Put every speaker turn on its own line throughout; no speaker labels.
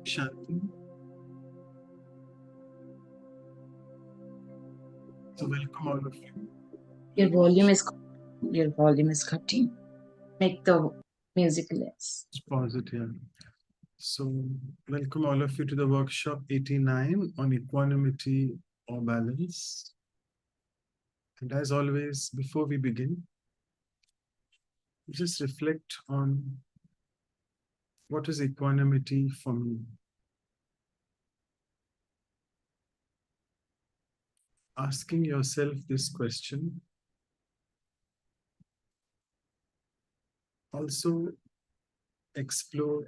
Shanti. So welcome all of you.
Your volume is cutting. Make the music less.
Let's pause it here. So welcome all of you to the workshop 89 on equanimity or balance. And as always, before we begin, just reflect on what is equanimity for me. Asking yourself this question. Also explore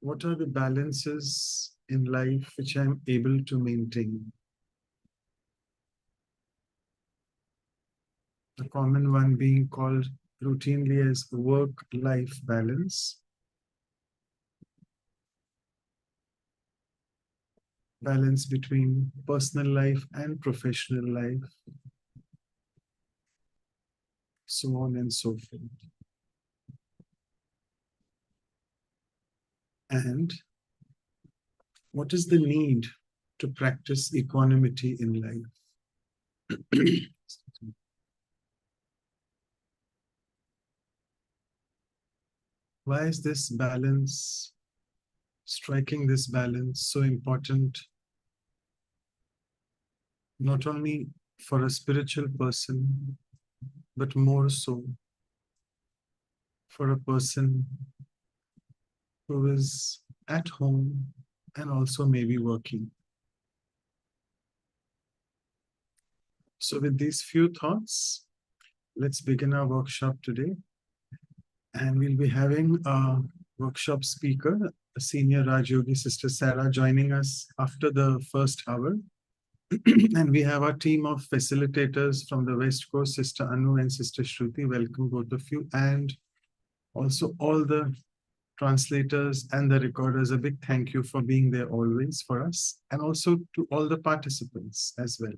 what are the balances in life which I'm able to maintain. The common one being called routinely as work-life balance. Balance between personal life and professional life, so on and so forth. And what is the need to practice equanimity in life? Why is this balance, striking this balance, so important, not only for a spiritual person, but more so for a person who is at home and also maybe working? So with these few thoughts, let's begin our workshop today. And we'll be having a workshop speaker, a senior Raj Yogi, Sister Sarah, joining us after the first hour. And we have our team of facilitators from the West Coast, Sister Anu and Sister Shruti. Welcome both of you. And also all the translators and the recorders, a big thank you for being there always for us. And also to all the participants as well.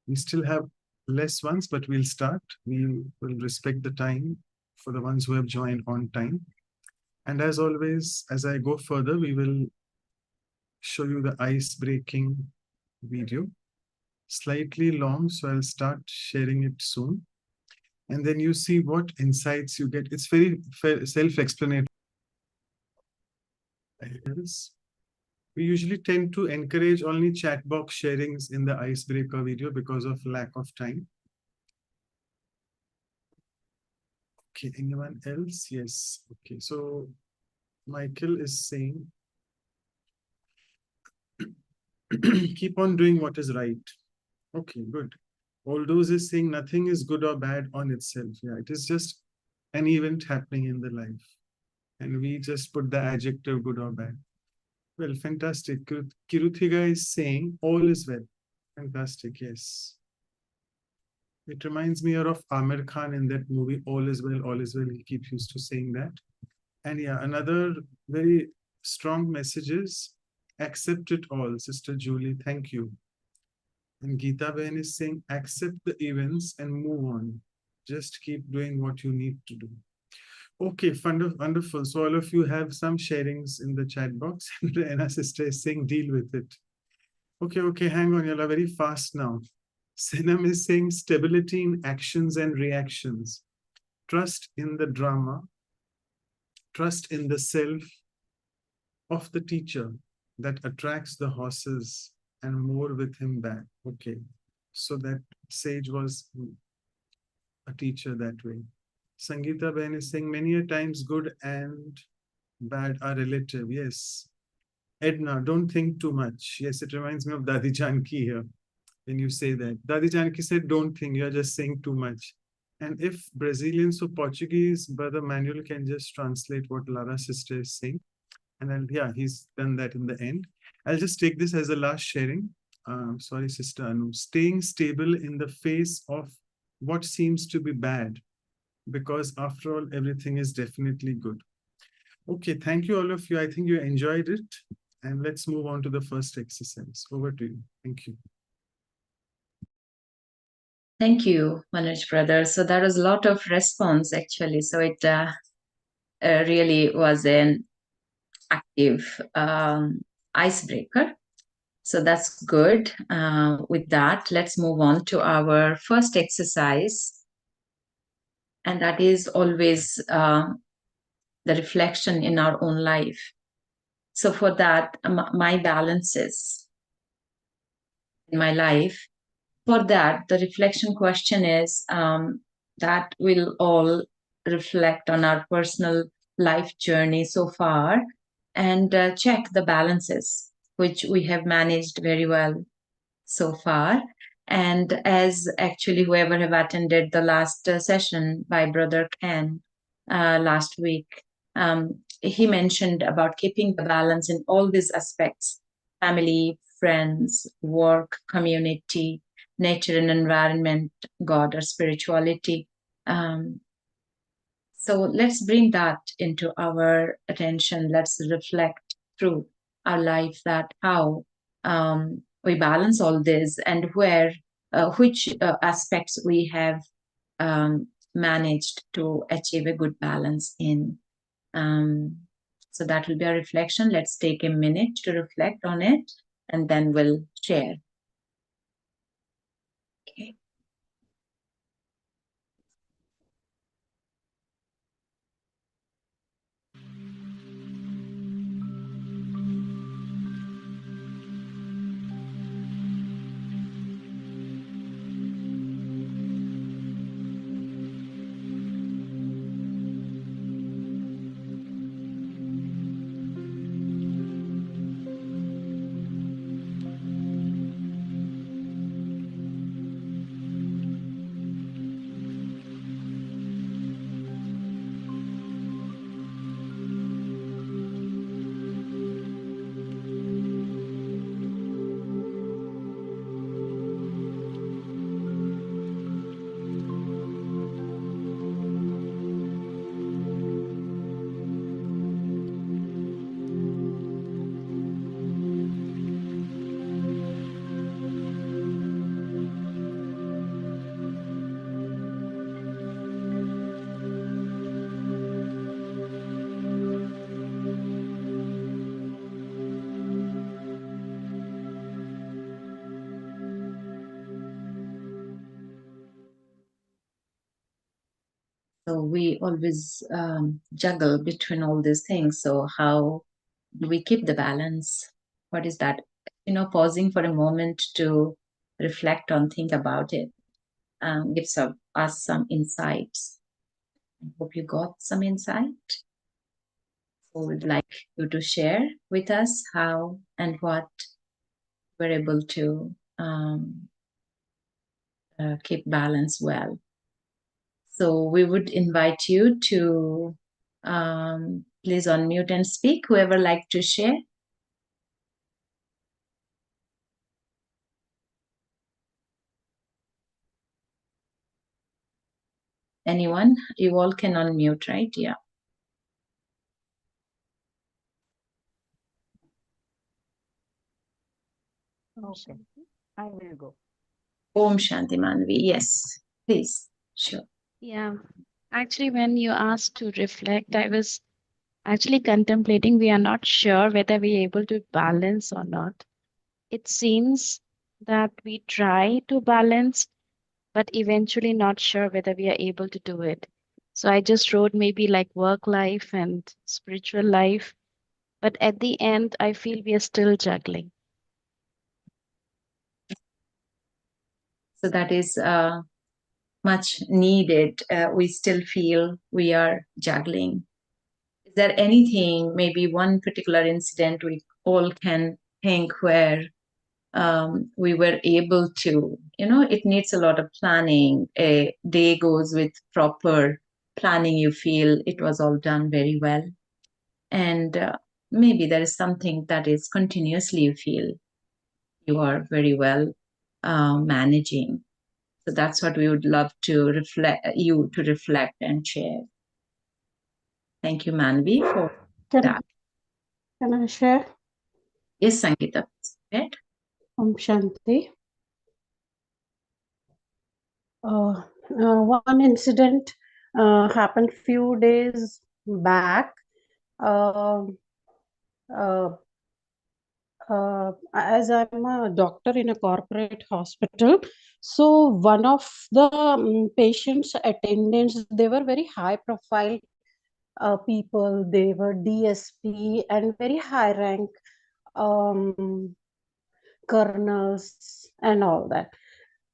We still have less ones, but we'll start. We will respect the time for the ones who have joined on time. And as always, as I go further, we will show you the ice-breaking video. Slightly long, so I'll start sharing it soon. And then you see what insights you get. It's very self-explanatory. We usually tend to encourage only chat box sharings in the icebreaker video because of lack of time. Okay, anyone else? Yes. Okay, so Michael is saying, keep on doing what is right. Okay, good. Aldous is saying nothing is good or bad on itself. Yeah, it is just an event happening in the life. And we just put the adjective good or bad. Well, fantastic. Kiruthiga is saying all is well. Fantastic, yes. It reminds me of Amir Khan in that movie, All is Well, All is Well. He keeps used to saying that. And yeah, another very strong message is accept it all, Sister Julie. Thank you. And Geeta Ben is saying accept the events and move on. Just keep doing what you need to do. Okay, wonderful. So all of you have some sharings in the chat box. And Anna sister is saying deal with it. Okay, hang on. You're very fast now. Senam is saying stability in actions and reactions. Trust in the drama. Trust in the self of the teacher that attracts the horses and more with him back. Okay. So that sage was a teacher that way. Sangeeta Ben is saying many a times good and bad are relative. Yes. Edna, don't think too much. Yes, it reminds me of Dadi Janki here when you say that. Dadi Janki said, don't think, you're just saying too much. And if Brazilian, so Portuguese, Brother Manuel can just translate what Lara's sister is saying. And then, yeah, he's done that in the end. I'll just take this as a last sharing. Sorry, Sister Anu. Staying stable in the face of what seems to be bad, because after all, everything is definitely good. Okay, thank you all of you. I think you enjoyed it. And let's move on to the first exercise. Over to you. Thank you.
Thank you, Manoj brother. So that was a lot of response actually. So it really was an active icebreaker. So that's good. With that, let's move on to our first exercise. And that is always the reflection in our own life. So for that, my balances in my life, for that, the reflection question is that we'll all reflect on our personal life journey so far and check the balances which we have managed very well so far. And as actually whoever have attended the last session by Brother Ken last week, he mentioned about keeping the balance in all these aspects: family, friends, work, community, nature and environment, God or spirituality. Um, so let's bring that into our attention. Let's reflect through our life that how we balance all this and where, which aspects we have managed to achieve a good balance in. So that will be a reflection. Let's take a minute to reflect on it and then we'll share. Okay. So we always juggle between all these things. So how do we keep the balance? What is that? Pausing for a moment to reflect on, think about it, gives us some insights. I hope you got some insight. So we'd like you to share with us how and what we're able to keep balance well. So we would invite you to please unmute and speak, whoever like to share. Anyone? You all can unmute, right? Yeah.
Okay, I will go.
Om Shanti Manvi. Yes, please. Sure.
Yeah, actually, when you asked to reflect, I was actually contemplating we are not sure whether we're able to balance or not. It seems that we try to balance, but eventually not sure whether we are able to do it. So I just wrote maybe like work life and spiritual life, but at the end, I feel we are still juggling.
So that is much needed. We still feel we are juggling. Is there anything, maybe one particular incident we all can think where we were able to, it needs a lot of planning. A day goes with proper planning, you feel it was all done very well. And maybe there is something that is continuously you feel you are very well managing. So that's what we would love to reflect and share. Thank you, Manvi, for that.
Can I share?
Yes, Sangeeta, please go ahead.
Om Shanti. One incident happened few days back, um, uh, as I'm a doctor in a corporate hospital, so one of the patients attendants, they were very high profile people. They were DSP and very high rank um, colonels and all that.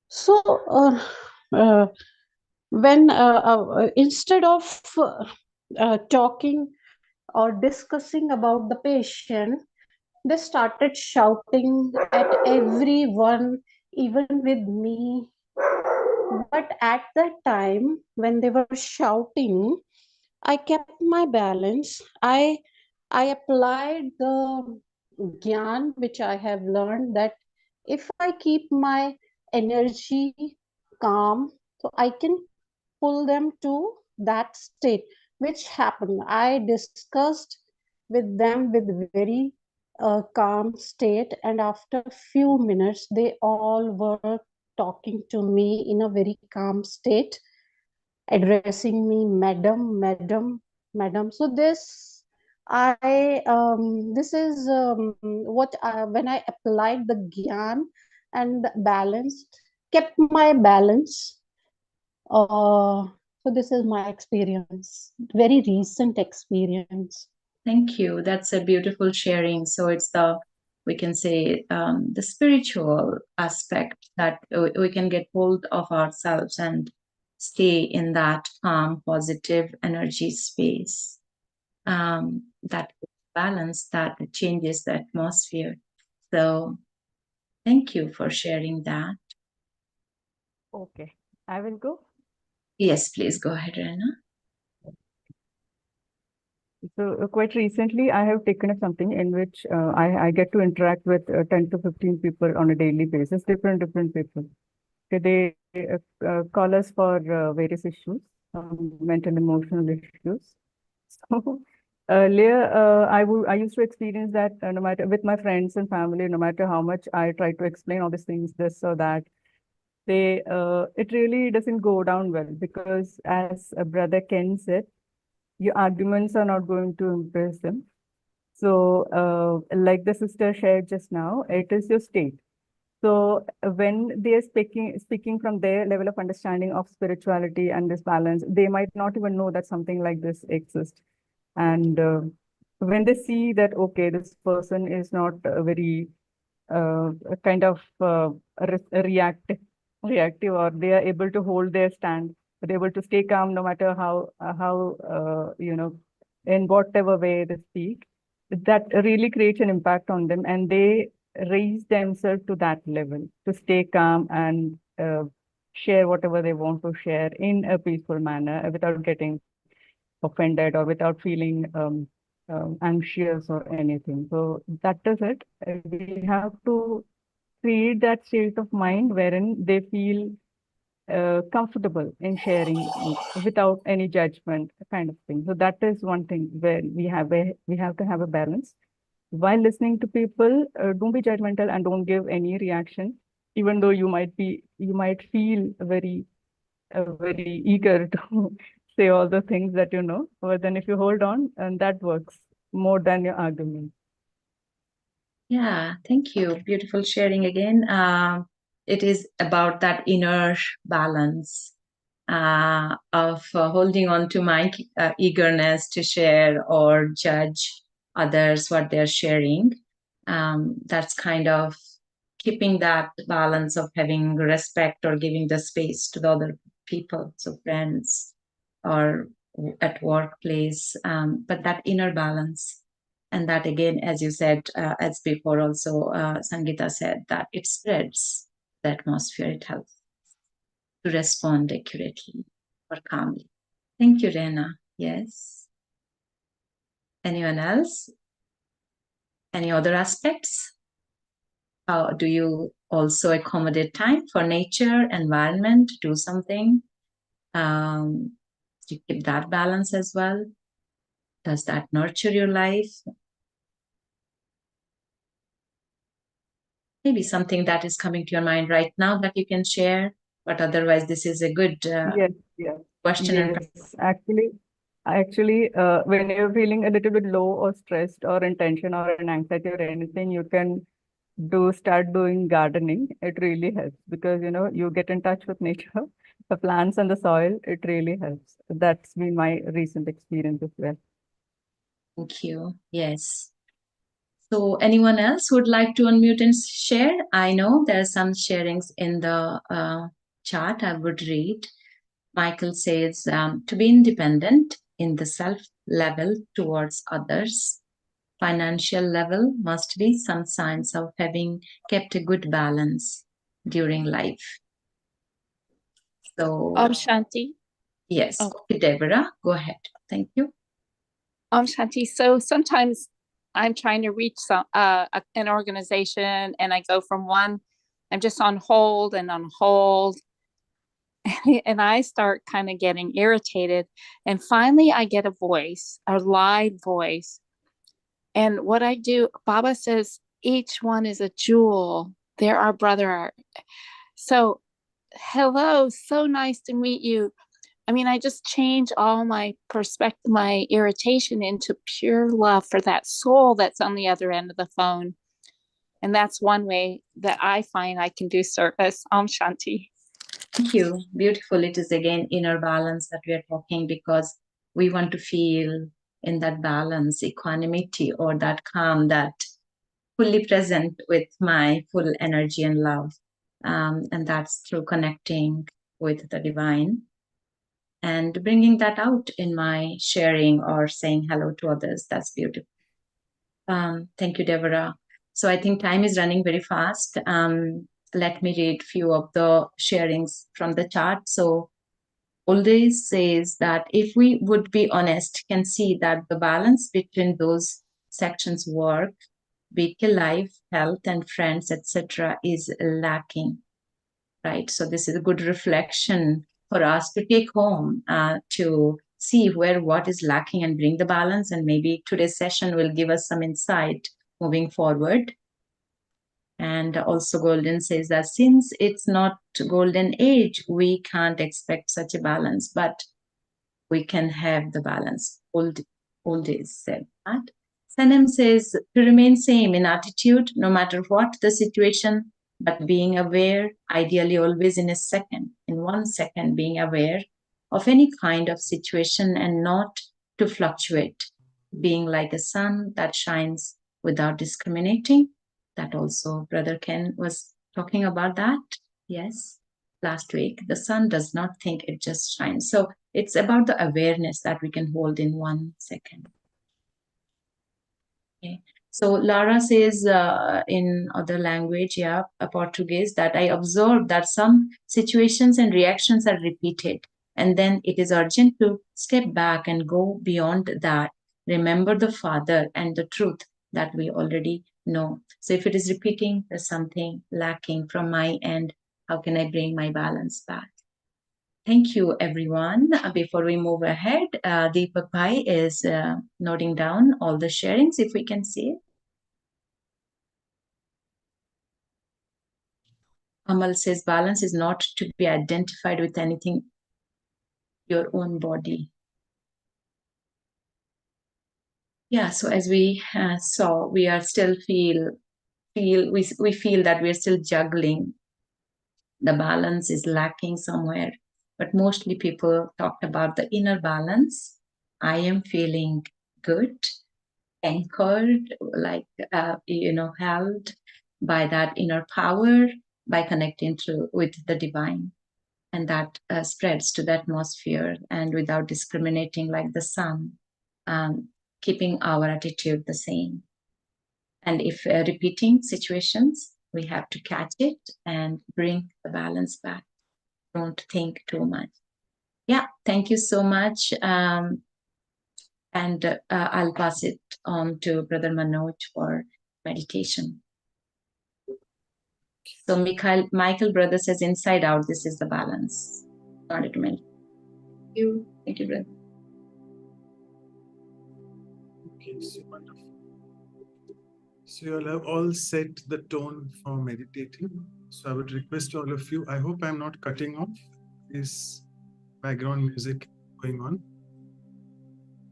So uh, when instead of talking or discussing about the patient, they started shouting at everyone, even with me. But at that time, when they were shouting, I kept my balance. I applied the gyan which I have learned, that if I keep my energy calm, so I can pull them to that state, which happened. I discussed with them with very calm state, and after a few minutes, they all were talking to me in a very calm state, addressing me, madam, madam, madam. So this is what when I applied the gyan and balanced, kept my balance. So this is my experience, very recent experience.
Thank you. That's a beautiful sharing. So it's we can say, the spiritual aspect that we can get hold of ourselves and stay in that calm, positive energy space. That balance that changes the atmosphere. So thank you for sharing that.
Okay, I will go.
Yes, please go ahead, Rena.
So quite recently, I have taken up something in which I get to interact with 10 to 15 people on a daily basis, different people. Okay, they call us for various issues, mental, emotional issues. So earlier, I used to experience that no matter with my friends and family, no matter how much I try to explain all these things, this or that, it really doesn't go down well, because as a brother Ken said, your arguments are not going to impress them. So, like the sister shared just now, it is your state. So when they are speaking from their level of understanding of spirituality and this balance, they might not even know that something like this exists. And when they see that, okay, this person is not very kind of reactive, or they are able to hold their stand, they're able to stay calm no matter how in whatever way they speak, that really creates an impact on them, and they raise themselves to that level to stay calm and share whatever they want to share in a peaceful manner without getting offended or without feeling anxious or anything. So that is it. We have to create that state of mind wherein they feel comfortable in sharing without any judgment, kind of thing. So that is one thing where we have to have a balance. While listening to people, don't be judgmental and don't give any reaction, even though you might feel very eager to say all the things that you know. But then if you hold on, and that works more than your argument.
Yeah, thank you. Beautiful sharing again. It is about that inner balance of holding on to my eagerness to share or judge others what they're sharing. That's kind of keeping that balance of having respect or giving the space to the other people, so friends or at workplace, but that inner balance. And that again, as you said, as before also, Sangeeta said, that it spreads the atmosphere, it helps to respond accurately or calmly. Thank you, Rena. Yes. Anyone else? Any other aspects? How do you also accommodate time for nature, environment, do something? Do you keep that balance as well? Does that nurture your life? Maybe something that is coming to your mind right now that you can share, but otherwise this is a good
Yes,
question.
yes. Actually, Actually, when you're feeling a little bit low or stressed or in tension or in anxiety or anything, you can start doing gardening. It really helps because you get in touch with nature, the plants and the soil. It really helps. That's been my recent experience as well.
Thank you. Yes. So anyone else would like to unmute and share? I know there are some sharings in the chat. I would read. Michael says, to be independent in the self level towards others, financial level must be some signs of having kept a good balance during life. So,
Shanti.
yes,
Oh.
okay, Deborah, go ahead. Thank you.
Shanti. So sometimes I'm trying to reach an organization and I go from one, I'm just on hold and on hold. And I start kind of getting irritated. And finally I get a voice, a live voice. And what I do, Baba says, each one is a jewel. They're our brother. So, hello, so nice to meet you. I mean, I just change all my perspective, my irritation into pure love for that soul that's on the other end of the phone. And that's one way that I find I can do service. Shanti.
Thank you. Beautiful. It is again inner balance that we are talking, because we want to feel in that balance, equanimity, or that calm, that fully present with my full energy and love. And that's through connecting with the divine and bringing that out in my sharing or saying hello to others. That's beautiful. Thank you, Deborah. So I think time is running very fast. Let me read a few of the sharings from the chart. So Always says that if we would be honest, can see that the balance between those sections, work, be it life, health, and friends, etc., is lacking, right? So this is a good reflection for us to take home, to see where what is lacking and bring the balance. And maybe today's session will give us some insight moving forward. And also Golden says that since it's not golden age, we can't expect such a balance, but we can have the balance. Old days said that. Sanem says to remain same in attitude, no matter what the situation, but being aware, ideally always in 1 second, being aware of any kind of situation and not to fluctuate, being like a sun that shines without discriminating. That also Brother Ken was talking about that. Yes, last week. The sun does not think, it just shines. So it's about the awareness that we can hold in 1 second. Okay. So Lara says in other language, Portuguese, that I observed that some situations and reactions are repeated. And then it is urgent to step back and go beyond that. Remember the Father and the truth that we already know. So if it is repeating, there's something lacking from my end. How can I bring my balance back? Thank you, everyone. Before we move ahead, Deepak Bhai is noting down all the sharings, if we can see it. Amal says balance is not to be identified with anything, your own body. Yeah, so as we saw, we are still we feel that we're still juggling. The balance is lacking somewhere, but mostly people talked about the inner balance. I am feeling good, anchored, like, held by that inner power, by connecting with the divine. And that spreads to the atmosphere and without discriminating, like the sun, keeping our attitude the same. And if repeating situations, we have to catch it and bring the balance back. Don't think too much. Yeah, thank you so much. And I'll pass it on to Brother Manoj for meditation. So Michael Brother says, inside out, this is the balance. Started to meditate. Thank you, brother.
Okay, so wonderful. So you all have all set the tone for meditating. So I would request all of you, I hope I'm not cutting off this background music going on.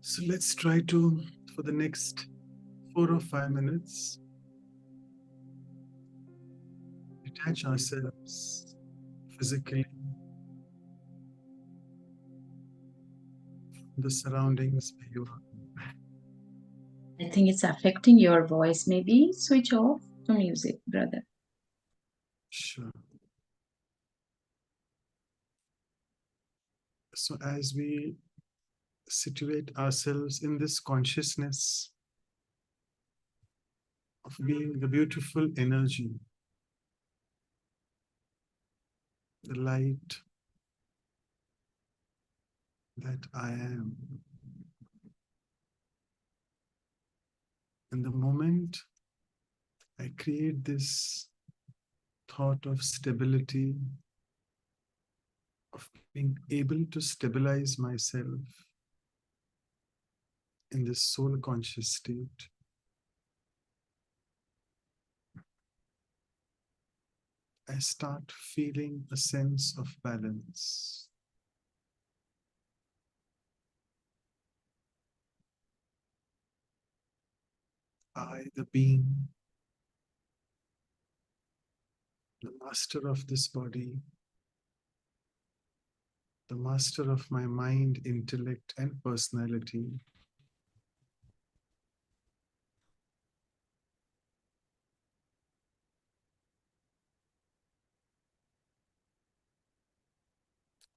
So let's try to, for the next 4 or 5 minutes, detach ourselves physically from the surroundings where you are.
I think it's affecting your voice. Maybe switch off the music, brother.
Sure. So as we situate ourselves in this consciousness of being the beautiful energy, the light that I am. In the moment I create this thought of stability, of being able to stabilize myself in this soul conscious state, I start feeling a sense of balance. I, the being, the master of this body, the master of my mind, intellect, and personality,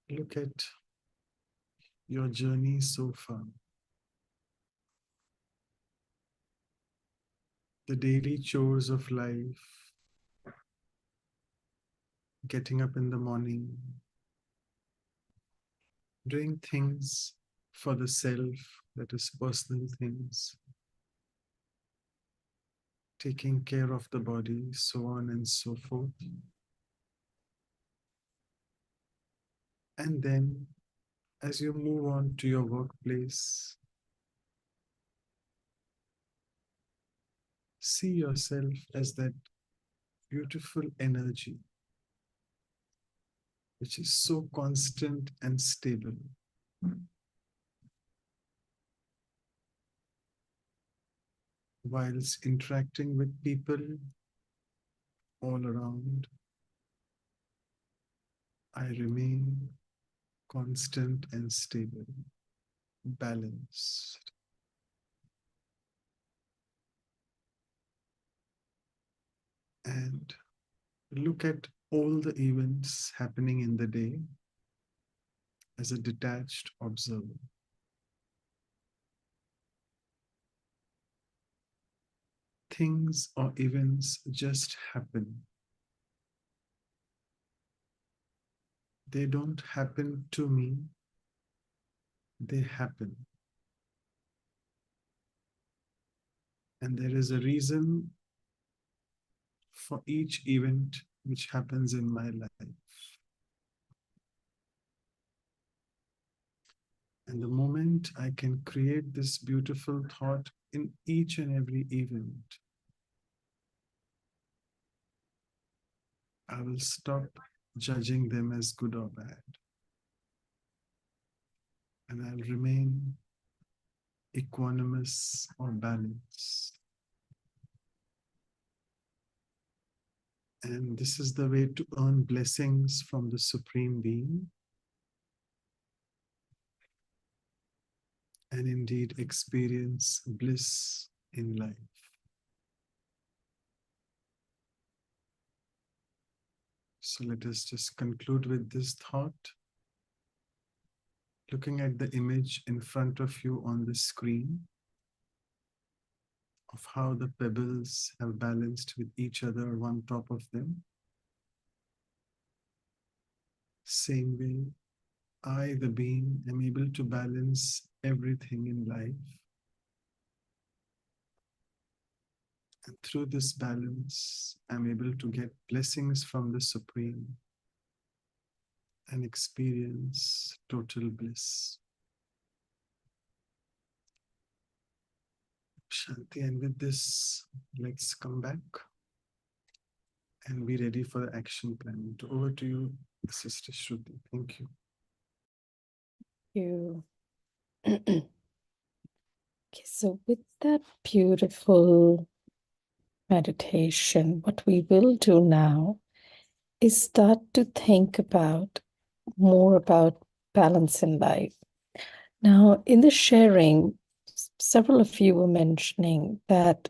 look at your journey so far. The daily chores of life, getting up in the morning, doing things for the self, that is personal things, taking care of the body, so on and so forth. And then as you move on to your workplace, see yourself as that beautiful energy which is so constant and stable. Whilst interacting with people all around, I remain constant and stable, balanced. And look at all the events happening in the day as a detached observer. Things or events just happen. They don't happen to me, they happen. And there is a reason for each event which happens in my life. And the moment I can create this beautiful thought in each and every event, I will stop judging them as good or bad. And I'll remain equanimous or balanced. And this is the way to earn blessings from the Supreme Being, and indeed experience bliss in life. So let us just conclude with this thought. Looking at the image in front of you on the screen of how the pebbles have balanced with each other on top of them. Same way, I, the being, am able to balance everything in life. And through this balance, I'm able to get blessings from the Supreme and experience total bliss. Shanti, and with this, let's come back and be ready for the action plan. Over to you, Sister Shruti. Thank you.
You.
Okay, so with that beautiful meditation, what we will do now is start to think about more about balance in life. Now, in the sharing, several of you were mentioning that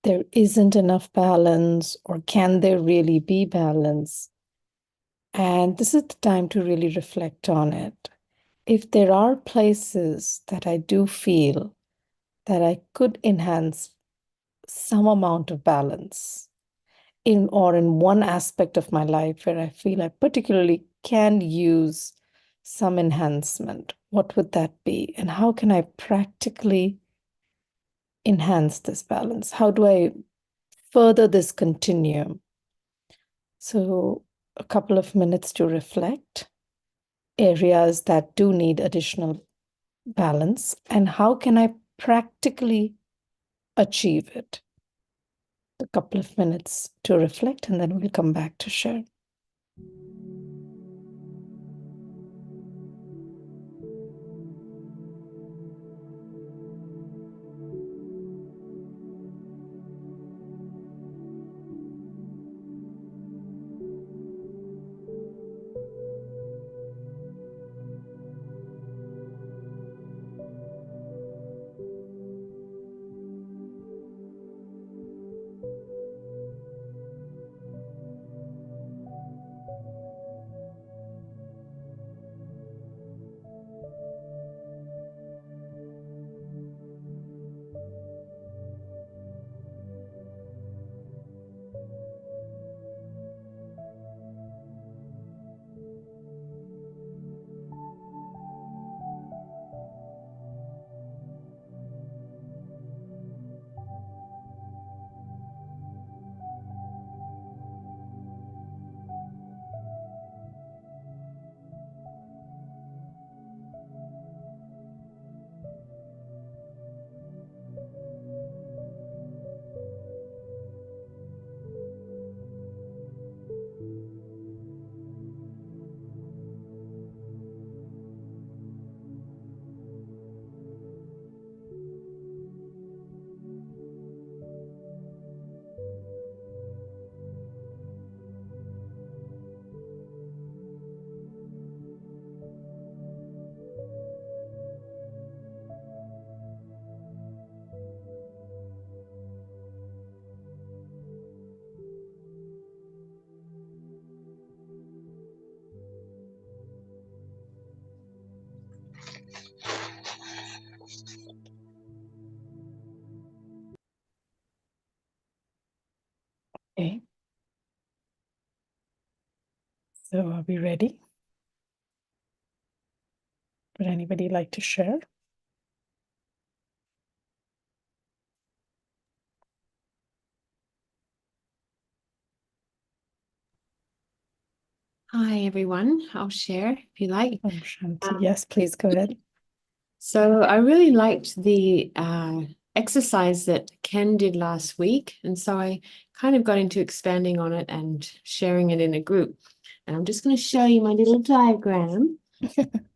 there isn't enough balance, or can there really be balance? And this is the time to really reflect on it. If there are places that I do feel that I could enhance some amount of balance in one aspect of my life where I feel I particularly can use some enhancement, what would that be? And how can I practically enhance this balance? How do I further this continuum? So a couple of minutes to reflect areas that do need additional balance, and how can I practically achieve it? A couple of minutes to reflect, and then we'll come back to share. Okay. So are we ready? Would anybody like to share?
Hi, everyone. I'll share if you like.
Oh, Shanti. Yes, please go ahead.
So I really liked the exercise that Ken did last week. And so I kind of got into expanding on it and sharing it in a group. And I'm just going to show you my little diagram. You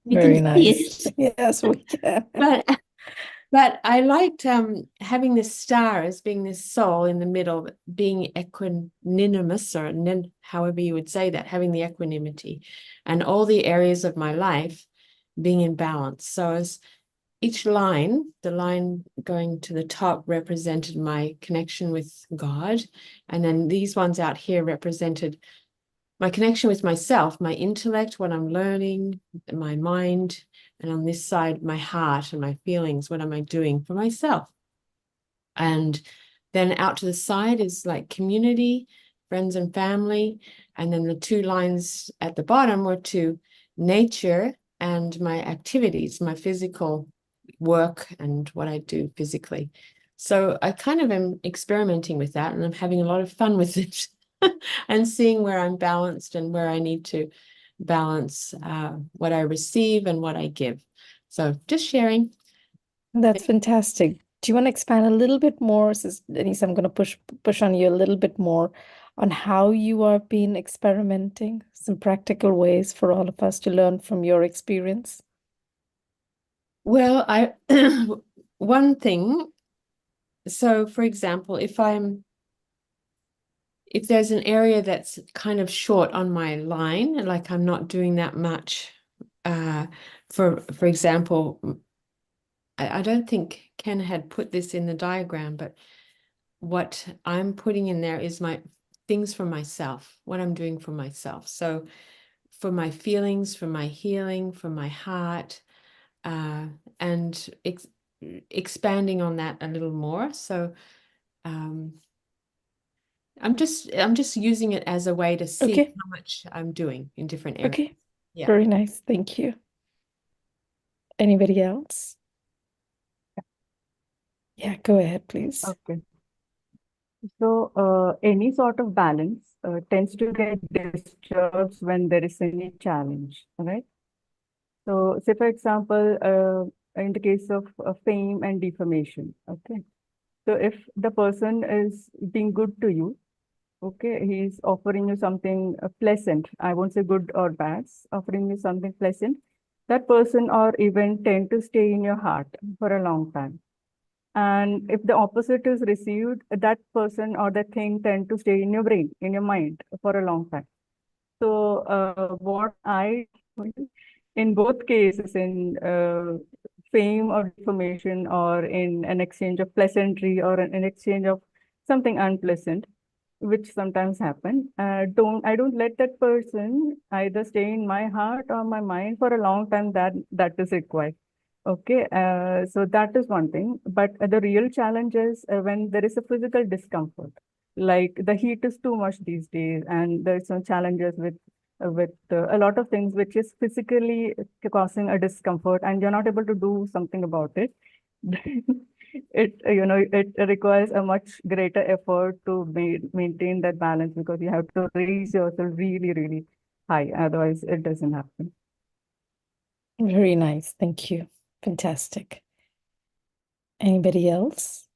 Very
can see
nice.
it.
Yes, we can.
But I liked having this star as being this soul in the middle, being equanimous, or however you would say that, having the equanimity, and all the areas of my life being in balance. So as each line, the line going to the top represented my connection with God, and then these ones out here represented my connection with myself, my intellect, what I'm learning, my mind, and on this side, my heart and my feelings. What am I doing for myself? And then out to the side is like community, friends and family. And then the two lines at the bottom were to nature and my activities, my physical work and what I do physically. So I kind of am experimenting with that, and I'm having a lot of fun with it. And seeing where I'm balanced and where I need to balance what I receive and what I give. So just sharing.
That's fantastic. Do you want to expand a little bit more? Denise, I'm going to push on you a little bit more on how you are being experimenting, some practical ways for all of us to learn from your experience.
Well, one thing, so for example, if there's an area that's kind of short on my line, like I'm not doing that much, for example, I don't think Ken had put this in the diagram, but what I'm putting in there is my things for myself, what I'm doing for myself. So for my feelings, for my healing, for my heart, and expanding on that a little more. So I'm just using it as a way to see
Okay.
how much I'm doing in different areas.
Okay.
Yeah.
Very nice. Thank you. Anybody else? Yeah, go ahead, please.
Okay. So any sort of balance tends to get disturbed when there is any challenge, right? So say for example, in the case of fame and defamation, okay? So if the person is being good to you, okay, he's offering you something pleasant, I won't say good or bad, offering you something pleasant, that person or event tend to stay in your heart for a long time. And if the opposite is received, that person or that thing tend to stay in your brain, in your mind for a long time. So what I, in both cases, in fame or defamation, or in an exchange of pleasantry, or an exchange of something unpleasant, which sometimes happen, I don't let that person either stay in my heart or my mind for a long time. That is required. Okay, so that is one thing. But the real challenge is when there is a physical discomfort, like the heat is too much these days, and there's some challenges with a lot of things which is physically causing a discomfort, and you're not able to do something about it. It requires a much greater effort to maintain that balance, because you have to raise yourself really, really high. Otherwise, it doesn't happen.
Very nice. Thank you. Fantastic. Anybody else?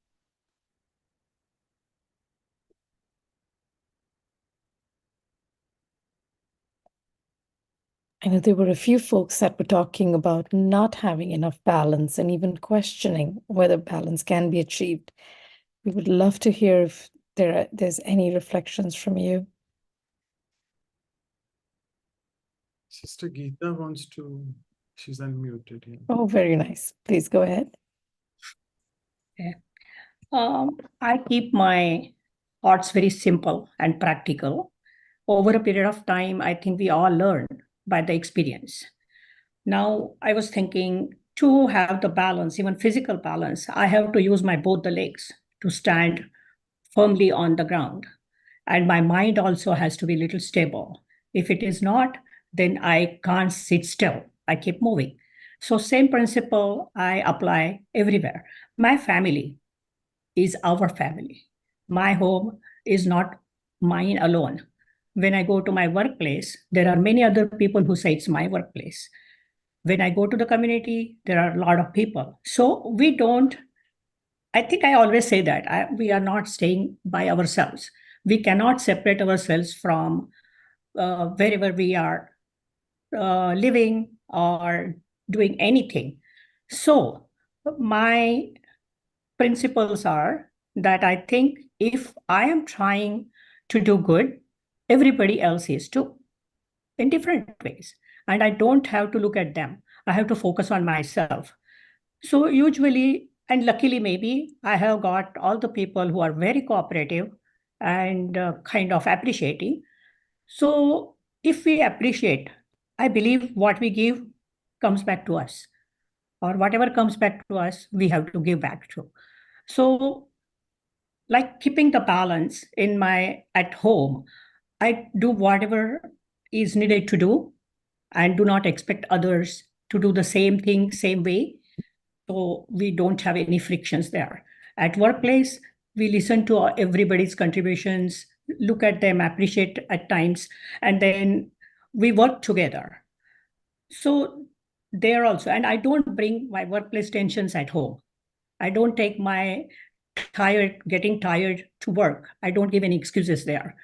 I know there were a few folks that were talking about not having enough balance and even questioning whether balance can be achieved. We would love to hear if there's any reflections from you.
Sister Geeta wants to, she's unmuted. Yeah.
Oh, very nice. Please go ahead.
I keep my thoughts very simple and practical. Over a period of time, I think we all learn by the experience. Now, I was thinking to have the balance, even physical balance, I have to use my both the legs to stand firmly on the ground. And my mind also has to be a little stable. If it is not, then I can't sit still. I keep moving. So same principle I apply everywhere. My family is our family. My home is not mine alone. When I go to my workplace, there are many other people who say it's my workplace. When I go to the community, there are a lot of people. So we don't, I think I always say that we are not staying by ourselves. We cannot separate ourselves from wherever we are living or doing anything. So my principles are that I think if I am trying to do good, everybody else is too, in different ways. And I don't have to look at them. I have to focus on myself. So usually, and luckily maybe, I have got all the people who are very cooperative and kind of appreciating. So if we appreciate, I believe what we give comes back to us, or whatever comes back to us, we have to give back to. So like keeping the balance in my at home, I do whatever is needed to do and do not expect others to do the same thing same way, so we don't have any frictions there. At workplace, we listen to everybody's contributions, look at them, appreciate at times, and then we work together. So there also, and I don't bring my workplace tensions at home. I don't take my getting tired to work. I don't give any excuses there.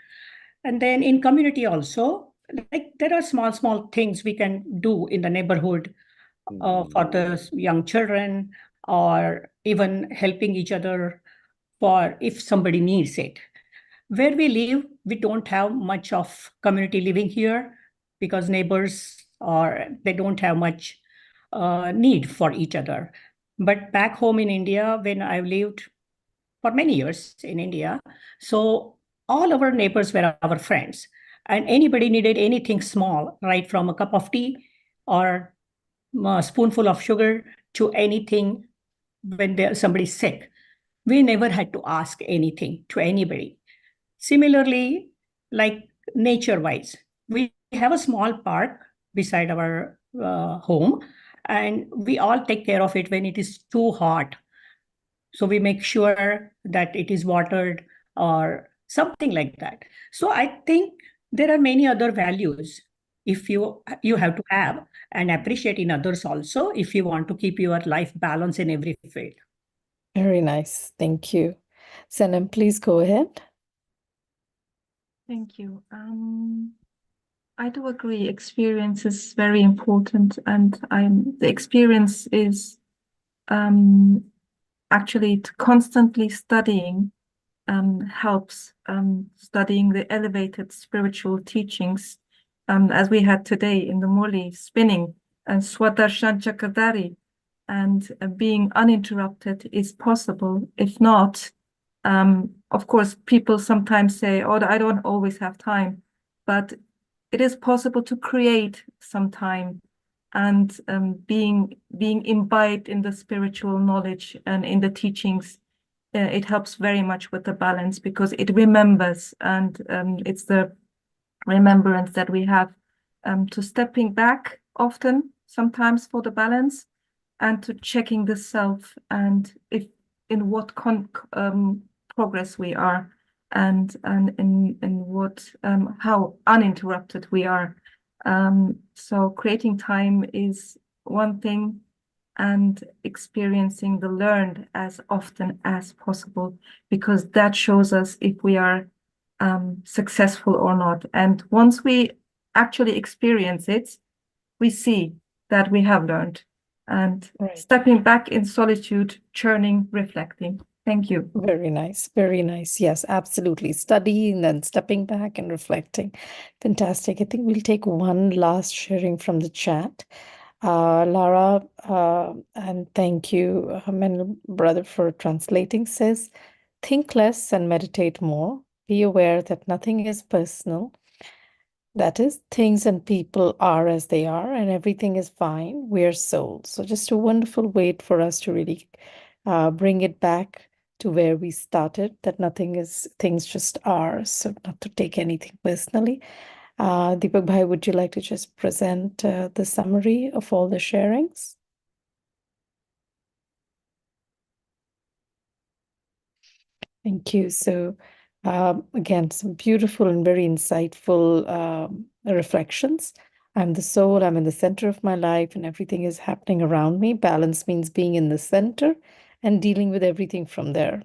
And then in community also, like there are small things we can do in the neighborhood for the young children, or even helping each other for if somebody needs it. Where we live, we don't have much of community living here because neighbors or they don't have much need for each other. But back home in India, when I've lived for many years in India, so all our neighbors were our friends, and anybody needed anything small, right from a cup of tea or a spoonful of sugar to anything when somebody's sick. We never had to ask anything to anybody. Similarly, like nature wise, we have a small park beside our home, and we all take care of it when it is too hot. So we make sure that it is watered or something like that. So I think there are many other values if you have to have and appreciate in others also if you want to keep your life balance in every field.
Very nice. Thank you. Sanam, please go ahead.
Thank you. I do agree. Experience is very important, and the experience is actually constantly studying helps. Studying the elevated spiritual teachings, as we had today in the Murli, spinning and Swadarshan Chakradari, and being uninterrupted is possible. If not, of course, people sometimes say, "Oh, I don't always have time," but it is possible to create some time, and being imbibed in the spiritual knowledge and in the teachings, it helps very much with the balance because it remembers, and it's the remembrance that we have to stepping back often, sometimes for the balance, and to checking the self and if in what progress we are, and in what how uninterrupted we are. So creating time is one thing, and experiencing the learned as often as possible, because that shows us if we are successful or not. And once we actually experience it, we see that we have learned, and stepping back in solitude, churning, reflecting. Thank you.
Very nice. Very nice. Yes, absolutely. Studying, then stepping back and reflecting. Fantastic. I think we'll take one last sharing from the chat. Lara, and thank you, my brother, for translating, says, think less and meditate more. Be aware that nothing is personal. That is, things and people are as they are, and everything is fine. We're souls. So just a wonderful way for us to really bring it back to where we started, that nothing is, things just are. So not to take anything personally. Deepak Bhai, would you like to just present the summary of all the sharings? Thank you. So again, some beautiful and very insightful reflections. I'm the soul, I'm in the center of my life, and everything is happening around me. Balance means being in the center and dealing with everything from there,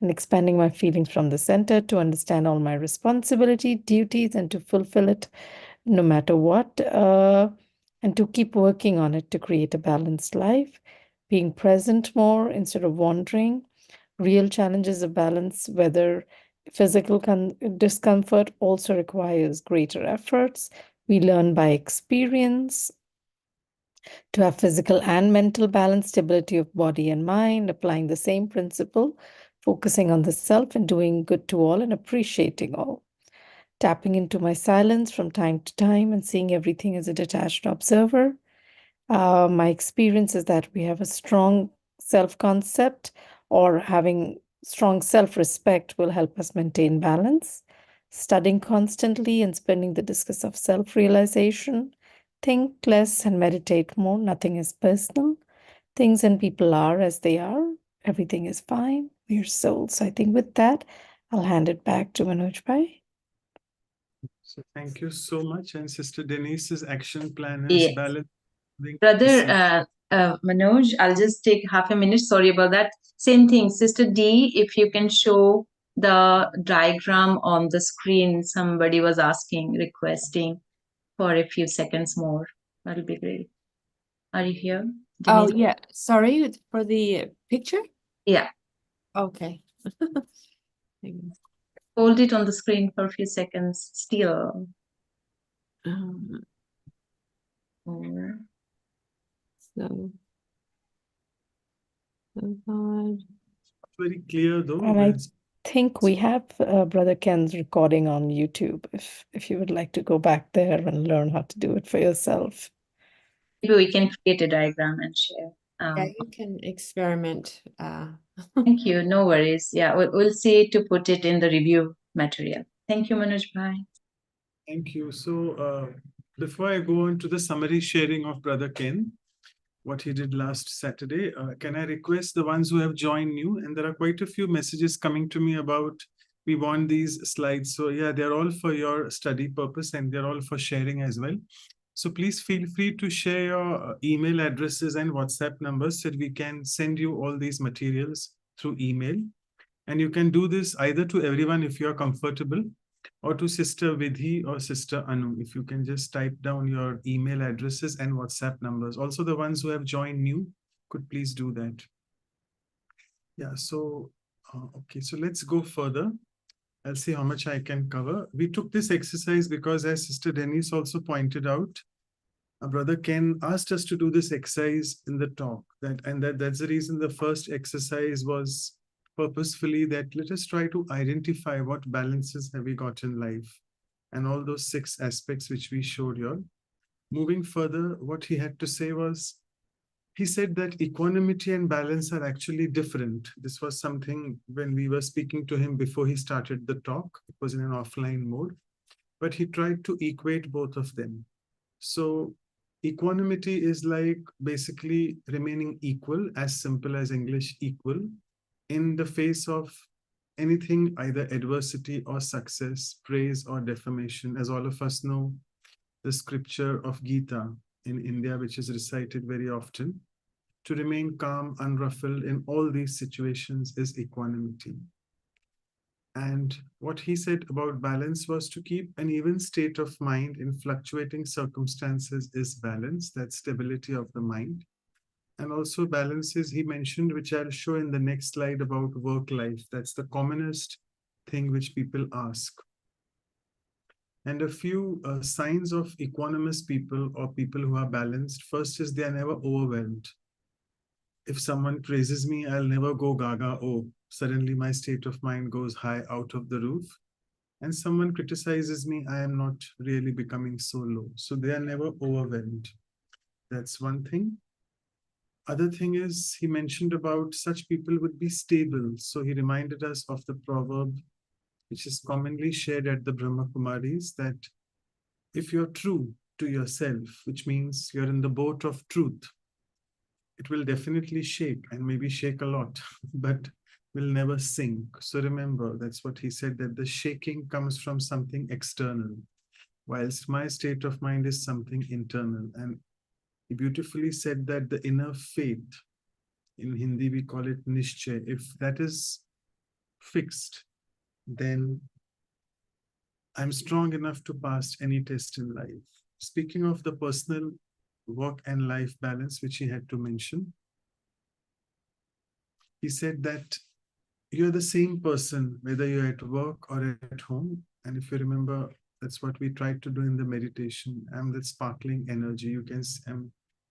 and expanding my feelings from the center to understand all my responsibility, duties, and to fulfill it no matter what, and to keep working on it to create a balanced life, being present more instead of wandering. Real challenges of balance, whether physical discomfort, also requires greater efforts. We learn by experience to have physical and mental balance, stability of body and mind, applying the same principle, focusing on the self and doing good to all and appreciating all. Tapping into my silence from time to time and seeing everything as a detached observer. My experience is that we have a strong self-concept, or having strong self-respect will help us maintain balance. Studying constantly and spending the discus of self-realization. Think less and meditate more. Nothing is personal. Things and people are as they are. Everything is fine. We're souls. So I think with that, I'll hand it back to Manoj Bhai.
So thank you so much. And Sister Denise's action plan is
Yes.
balance.
Brother Manoj, I'll just take half a minute. Sorry about that. Same thing, Sister D, if you can show the diagram on the screen. Somebody was asking, requesting for a few seconds more. That'll be great. Are you here?
Oh,
Denise?
yeah. Sorry for the picture.
Yeah,
Okay. Hang
hold it on the screen for a few seconds still.
on.
Or-
So, so hard.
Very clear though.
And I
There's-
think we have Brother Ken's recording on YouTube if you would like to go back there and learn how to do it for yourself.
Maybe we can create a diagram and share.
Yeah, you can experiment.
Thank you. No worries. Yeah, we'll see to put it in the review material. Thank you, Manoj Bhai.
Thank you. So before I go on to the summary sharing of Brother Ken, what he did last Saturday, can I request the ones who have joined new, and there are quite a few messages coming to me about we want these slides. So yeah, they're all for your study purpose and they're all for sharing as well. So please feel free to share your email addresses and WhatsApp numbers so we can send you all these materials through email. And you can do this either to everyone if you're comfortable, or to Sister Vidhi or Sister Anu. If you can just type down your email addresses and WhatsApp numbers. Also, the ones who have joined new could please do that. Yeah, so, okay, so let's go further. I'll see how much I can cover. We took this exercise because, as Sister Denise also pointed out, Brother Ken asked us to do this exercise in the talk. That's the reason the first exercise was purposefully that let us try to identify what balances have we got in life and all those 6 aspects which we showed you. Moving further, what he had to say was, he said that equanimity and balance are actually different. This was something when we were speaking to him before he started the talk. It was in an offline mode, but he tried to equate both of them. So equanimity is like basically remaining equal, as simple as English equal, in the face of anything, either adversity or success, praise or defamation. As all of us know, the scripture of Gita in India, which is recited very often, to remain calm, unruffled in all these situations is equanimity. And what he said about balance was to keep an even state of mind in fluctuating circumstances is balance, that stability of the mind. And also balances he mentioned, which I'll show in the next slide, about work life. That's the commonest thing which people ask. And a few signs of equanimous people or people who are balanced. First is they are never overwhelmed. If someone praises me, I'll never go gaga, oh, suddenly my state of mind goes high out of the roof. And someone criticizes me, I am not really becoming so low. So they are never overwhelmed. That's one thing. Other thing is, he mentioned about such people would be stable. So he reminded us of the proverb, which is commonly shared at the Brahma Kumaris, that if you're true to yourself, which means you're in the boat of truth, it will definitely shake, and maybe shake a lot, but will never sink. So remember, that's what he said, that the shaking comes from something external, whilst my state of mind is something internal. And he beautifully said that the inner faith, in Hindi we call it nishchay, if that is fixed, then I'm strong enough to pass any test in life. Speaking of the personal work and life balance, which he had to mention, he said that you're the same person, whether you're at work or at home. And if you remember, that's what we tried to do in the meditation. I'm that sparkling energy. You can see,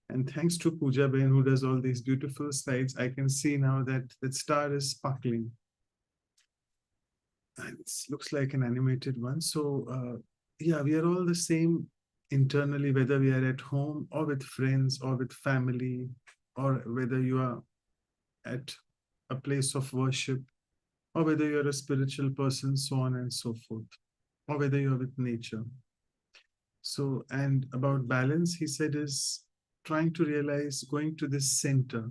and thanks to Pooja Ben, who does all these beautiful slides, I can see now that that star is sparkling. And it looks like an animated one. So yeah, we are all the same internally, whether we are at home or with friends or with family, or whether you are at a place of worship, or whether you're a spiritual person, so on and so forth, or whether you're with nature. So, and about balance, he said, is trying to realize going to this center.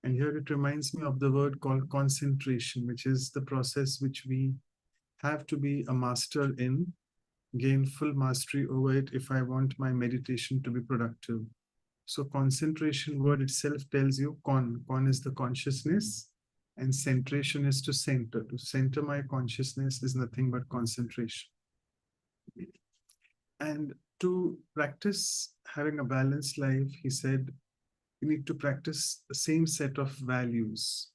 And here it reminds me of the word called concentration, which is the process which we have to be a master in, gain full mastery over it if I want my meditation to be productive. So concentration word itself tells you con is the consciousness, and centration is to center. To center my consciousness is nothing but concentration. And to practice having a balanced life, he said, we need to practice the same set of values.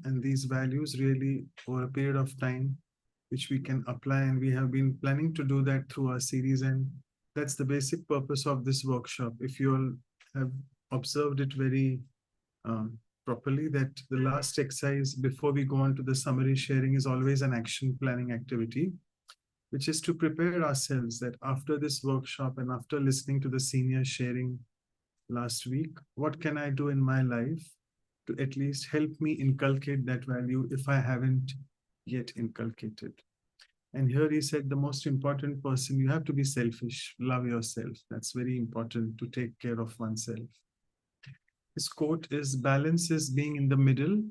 And these values really, over a period of time, which we can apply, and we have been planning to do that through our series, and that's the basic purpose of this workshop. If you all have observed it very properly, that the last exercise before we go on to the summary sharing is always an action planning activity, which is to prepare ourselves that after this workshop and after listening to the senior sharing last week, what can I do in my life to at least help me inculcate that value if I haven't yet inculcated. And here he said the most important person, you have to be selfish, love yourself. That's very important, to take care of oneself. His quote is, balance is being in the middle,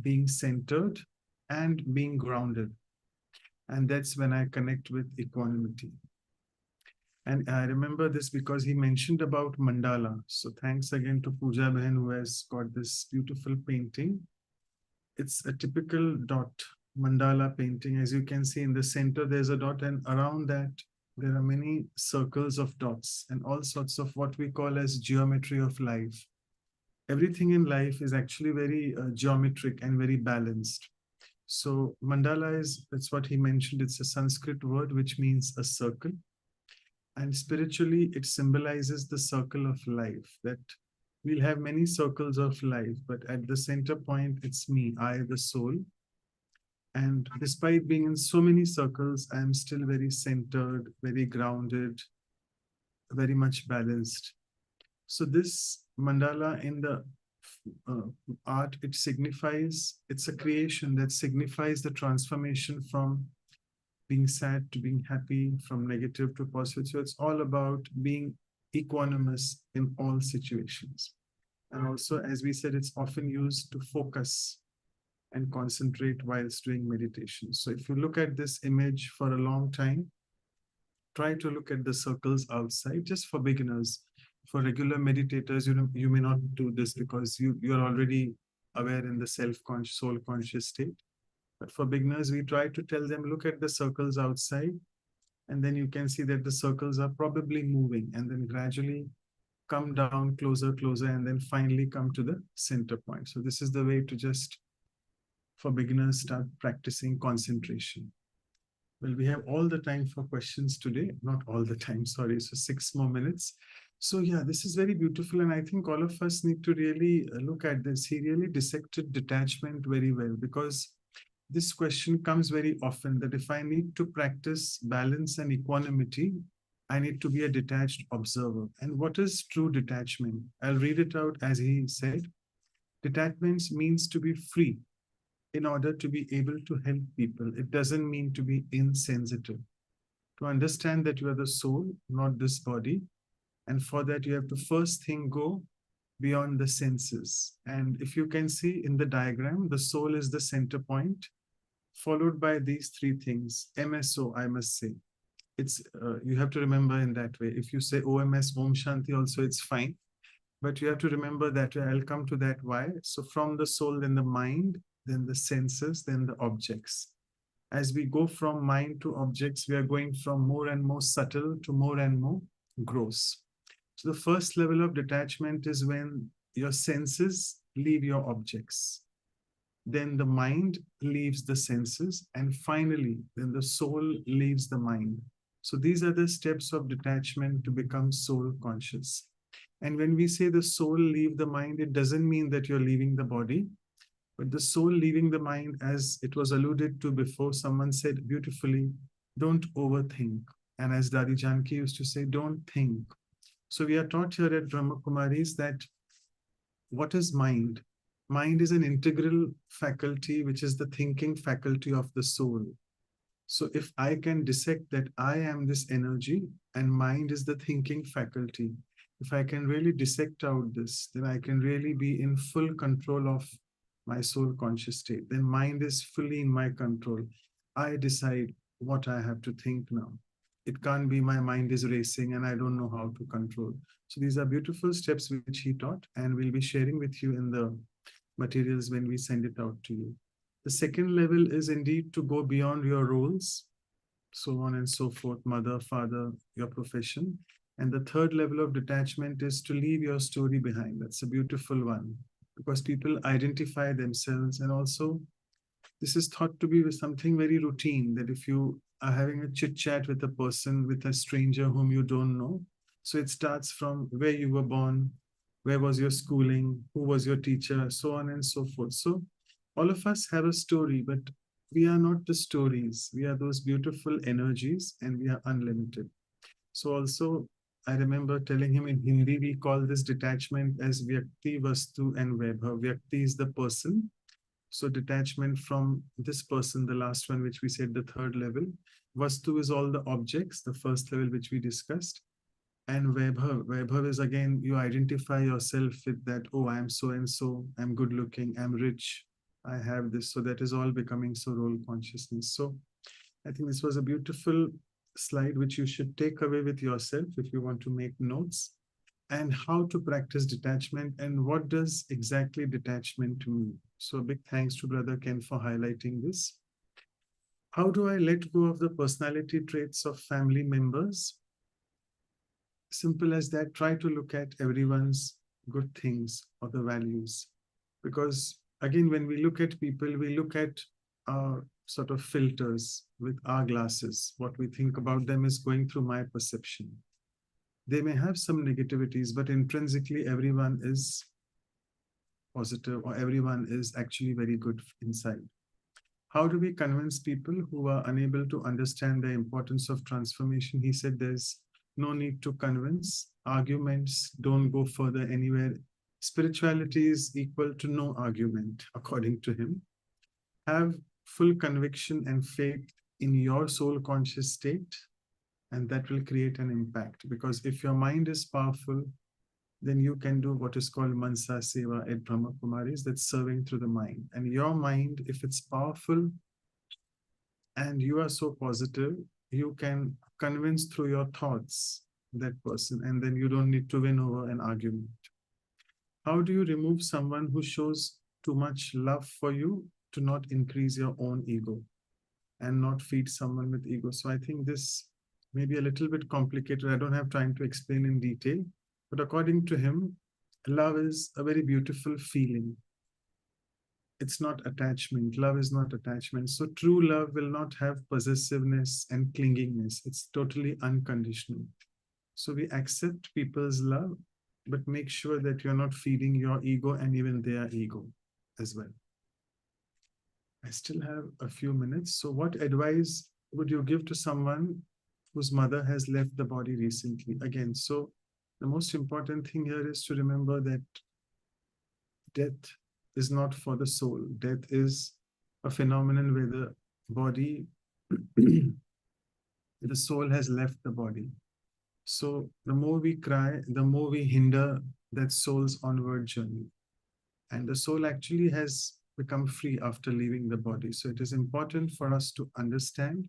being centered, and being grounded. And that's when I connect with equanimity. And I remember this because he mentioned about mandala. So thanks again to Pooja Behan, who has got this beautiful painting. It's a typical dot mandala painting. As you can see, in the center, there's a dot, and around that, there are many circles of dots and all sorts of what we call as geometry of life. Everything in life is actually very geometric and very balanced. So mandala that's what he mentioned. It's a Sanskrit word, which means a circle. And spiritually, it symbolizes the circle of life, that we'll have many circles of life, but at the center point, it's me, I, the soul. And despite being in so many circles, I am still very centered, very grounded, very much balanced. So this mandala in the art, it's a creation that signifies the transformation from being sad to being happy, from negative to positive. So it's all about being equanimous in all situations. And also, as we said, it's often used to focus and concentrate whilst doing meditation. So if you look at this image for a long time, try to look at the circles outside, just for beginners. For regular meditators, you may not do this because you're already aware in the self-conscious, soul-conscious state. But for beginners, we try to tell them, look at the circles outside, and then you can see that the circles are probably moving, and then gradually come down closer, and then finally come to the center point. So this is the way to just, for beginners, start practicing concentration. Well, we have all the time for questions today. Not all the time, sorry. So 6 more minutes. So yeah, this is very beautiful. And I think all of us need to really look at this. He really dissected detachment very well, because this question comes very often, that if I need to practice balance and equanimity, I need to be a detached observer. And what is true detachment? I'll read it out as he said. Detachment means to be free in order to be able to help people. It doesn't mean to be insensitive. To understand that you are the soul, not this body. And for that, you have to first thing go beyond the senses. And if you can see in the diagram, the soul is the center point, followed by these 3 things. MSO, I must say. It's you have to remember in that way. If you say OMS, Om Shanti also, it's fine. But you have to remember that way. I'll come to that why. So from the soul, then the mind, then the senses, then the objects. As we go from mind to objects, we are going from more and more subtle to more and more gross. So the first level of detachment is when your senses leave your objects. Then the mind leaves the senses, and finally, then the soul leaves the mind. So these are the steps of detachment to become soul conscious. And when we say the soul leave the mind, it doesn't mean that you're leaving the body, but the soul leaving the mind, as it was alluded to before, someone said beautifully, don't overthink. And as Dadi Janki used to say, don't think. So we are taught here at Brahma Kumaris that what is mind? Mind is an integral faculty, which is the thinking faculty of the soul. So if I can dissect that I am this energy and mind is the thinking faculty, if I can really dissect out this, then I can really be in full control of my soul conscious state. Then mind is fully in my control. I decide what I have to think now. It can't be my mind is racing and I don't know how to control. So these are beautiful steps which he taught, and we'll be sharing with you in the materials when we send it out to you. The second level is indeed to go beyond your roles, so on and so forth, mother, father, your profession, And the third level of detachment is to leave your story behind. That's a beautiful one, because people identify themselves, and also this is thought to be something very routine, that if you are having a chit chat with a person, with a stranger whom you don't know, so it starts from where you were born, where was your schooling, who was your teacher, so on and so forth. So all of us have a story, but we are not the stories. We are those beautiful energies, and we are unlimited. So also, I remember telling him in Hindi, we call this detachment as Vyakti, Vastu, and Vaibhav. Vyakti is the person. So detachment from this person, the last one, which we said the third level. Vastu is all the objects, the first level, which we discussed. And Vaibhav, Vaibhav is again, you identify yourself with that, oh, I'm so and so, I'm good looking, I'm rich, I have this. So that is all becoming so role consciousness. So I think this was a beautiful slide which you should take away with yourself if you want to make notes, and how to practice detachment and what does exactly detachment mean. So big thanks to Brother Ken for highlighting this. How do I let go of the personality traits of family members? Simple as that. Try to look at everyone's good things or the values. Because again, when we look at people, we look at our sort of filters with our glasses. What we think about them is going through my perception. They may have some negativities, but intrinsically everyone is positive, or everyone is actually very good inside. How do we convince people who are unable to understand the importance of transformation? He said there's no need to convince. Arguments don't go further anywhere. Spirituality is equal to no argument, according to him. Have full conviction and faith in your soul conscious state, and that will create an impact. Because if your mind is powerful, then you can do what is called Mansa Seva at Brahma Kumaris, that's serving through the mind. And your mind, if it's powerful and you are so positive, you can convince through your thoughts that person, and then you don't need to win over an argument. How do you remove someone who shows too much love for you to not increase your own ego and not feed someone with ego? So I think this may be a little bit complicated. I don't have time to explain in detail, but according to him, love is a very beautiful feeling. It's not attachment. Love is not attachment. So true love will not have possessiveness and clinginess. It's totally unconditional. So we accept people's love, but make sure that you're not feeding your ego and even their ego as well. I still have a few minutes. So what advice would you give to someone whose mother has left the body recently? Again, so the most important thing here is to remember that death is not for the soul. Death is a phenomenon where the body, the soul has left the body. So the more we cry, the more we hinder that soul's onward journey. And the soul actually has become free after leaving the body. So it is important for us to understand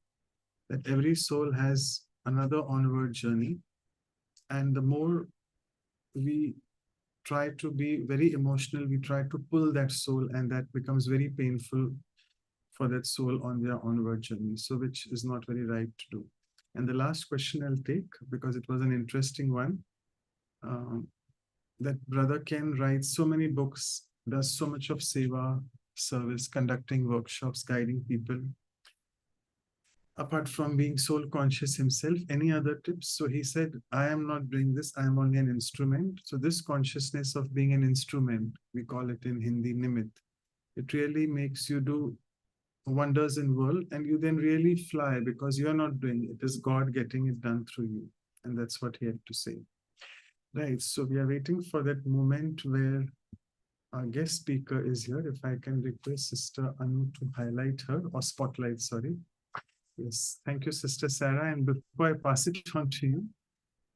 that every soul has another onward journey. And the more we try to be very emotional, we try to pull that soul, and that becomes very painful for that soul on their onward journey. So which is not very right to do. And the last question I'll take, because it was an interesting one, that Brother Ken writes so many books, does so much of seva, service, conducting workshops, guiding people. Apart from being soul conscious himself, any other tips? So he said, I am not doing this, I am only an instrument. So this consciousness of being an instrument, we call it in Hindi nimit, it really makes you do wonders in world, and you then really fly, because you're not doing it. It is God getting it done through you. And that's what he had to say. Right, so we are waiting for that moment where our guest speaker is here. If I can request Sister Anu to highlight her, or spotlight, sorry. Yes, thank you, Sister Sarah. And before I pass it on to you,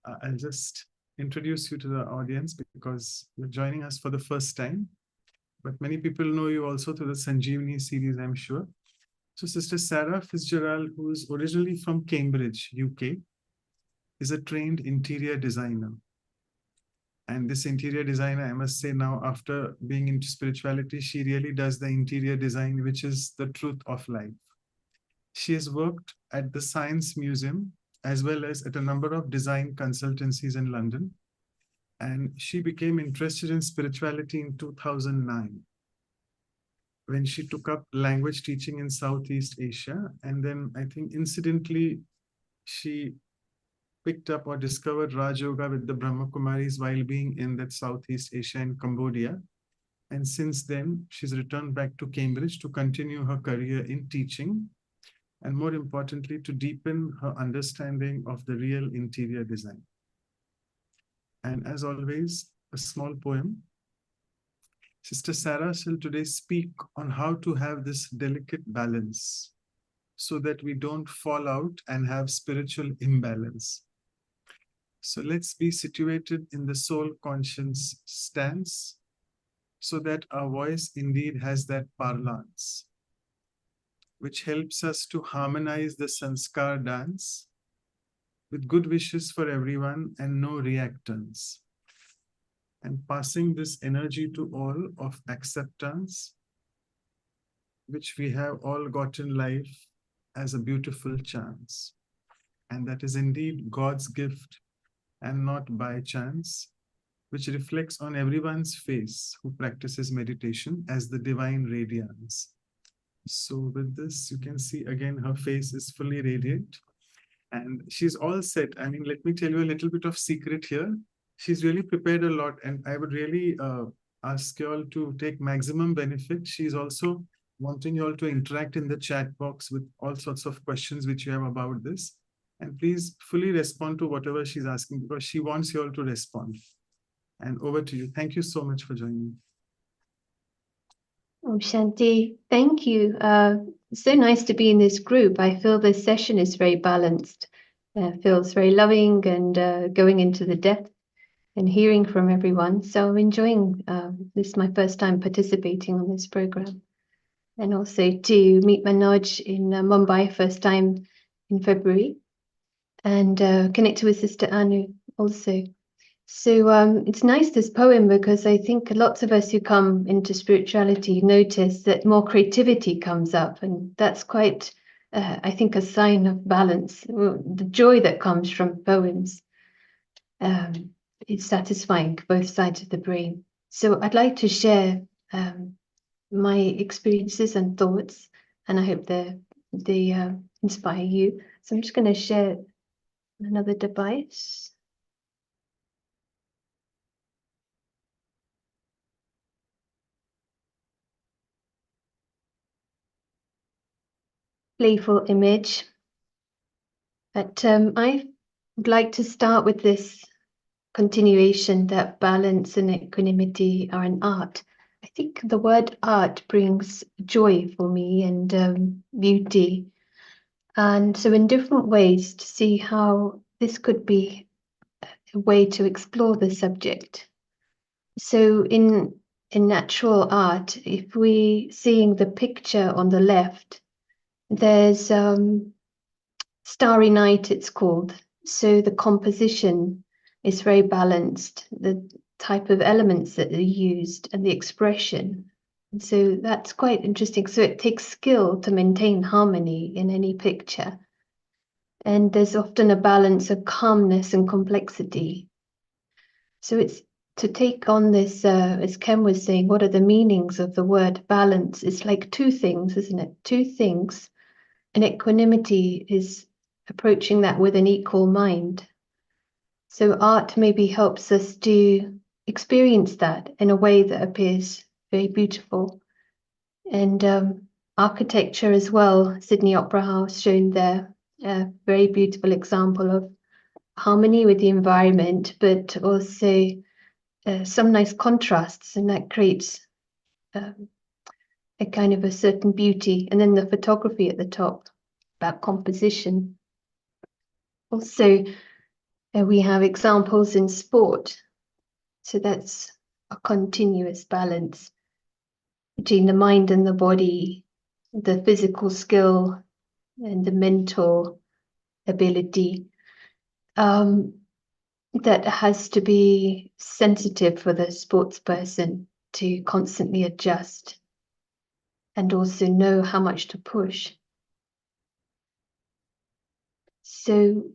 I'll just introduce you to the audience, because you're joining us for the first time. But many people know you also through the Sanjeevani series, I'm sure. So Sister Sarah Fitzgerald, who is originally from Cambridge, UK, is a trained interior designer. And this interior designer, I must say now, after being into spirituality, she really does the interior design, which is the truth of life. She has worked at the Science Museum as well as at a number of design consultancies in London. And she became interested in spirituality in 2009 when she took up language teaching in Southeast Asia. And then I think incidentally, she picked up or discovered Raj Yoga with the Brahma Kumaris while being in that Southeast Asia and Cambodia. And since then, she's returned back to Cambridge to continue her career in teaching, and more importantly, to deepen her understanding of the real interior design. And as always, a small poem. Sister Sarah shall today speak on how to have this delicate balance so that we don't fall out and have spiritual imbalance. So let's be situated in the soul conscience stance so that our voice indeed has that parlance, which helps us to harmonize the sanskar dance with good wishes for everyone and no reactance, and passing this energy to all of acceptance, which we have all gotten life as a beautiful chance. And that is indeed God's gift and not by chance, which reflects on everyone's face who practices meditation as the divine radiance. So with this, you can see again, her face is fully radiant and she's all set. I mean, let me tell you a little bit of secret here. She's really prepared a lot, and I would really ask you all to take maximum benefit. She's also wanting you all to interact in the chat box with all sorts of questions which you have about this. And please fully respond to whatever she's asking, because she wants you all to respond. And over to you. Thank you so much for joining.
Oh, Shanti, thank you. So nice to be in this group. I feel this session is very balanced. Feels very loving and going into the depth and hearing from everyone. So I'm enjoying this is my first time participating on this program. And also to meet Manoj in Mumbai, first time in February. And connected with Sister Anu also. So it's nice, this poem, because I think lots of us who come into spirituality notice that more creativity comes up, and that's quite, I think, a sign of balance. The joy that comes from poems is satisfying both sides of the brain. So I'd like to share my experiences and thoughts, and I hope they inspire you. So I'm just going to share another device. Playful image. But I would like to start with this continuation that balance and equanimity are an art. I think the word art brings joy for me and beauty. And so in different ways to see how this could be a way to explore the subject. So in natural art, if we seeing the picture on the left, there's Starry Night, it's called. So the composition is very balanced, the type of elements that are used and the expression. And so that's quite interesting. So it takes skill to maintain harmony in any picture. And there's often a balance of calmness and complexity. So it's to take on this, as Ken was saying, what are the meanings of the word balance? It's like two things, isn't it? Two things. And equanimity is approaching that with an equal mind. So art maybe helps us to experience that in a way that appears very beautiful. And architecture as well, Sydney Opera House shown there, a very beautiful example of harmony with the environment, but also some nice contrasts, and that creates a kind of a certain beauty. And then the photography at the top about composition. Also, we have examples in sport. So that's a continuous balance between the mind and the body, the physical skill and the mental ability. That has to be sensitive for the sports person to constantly adjust and also know how much to push. So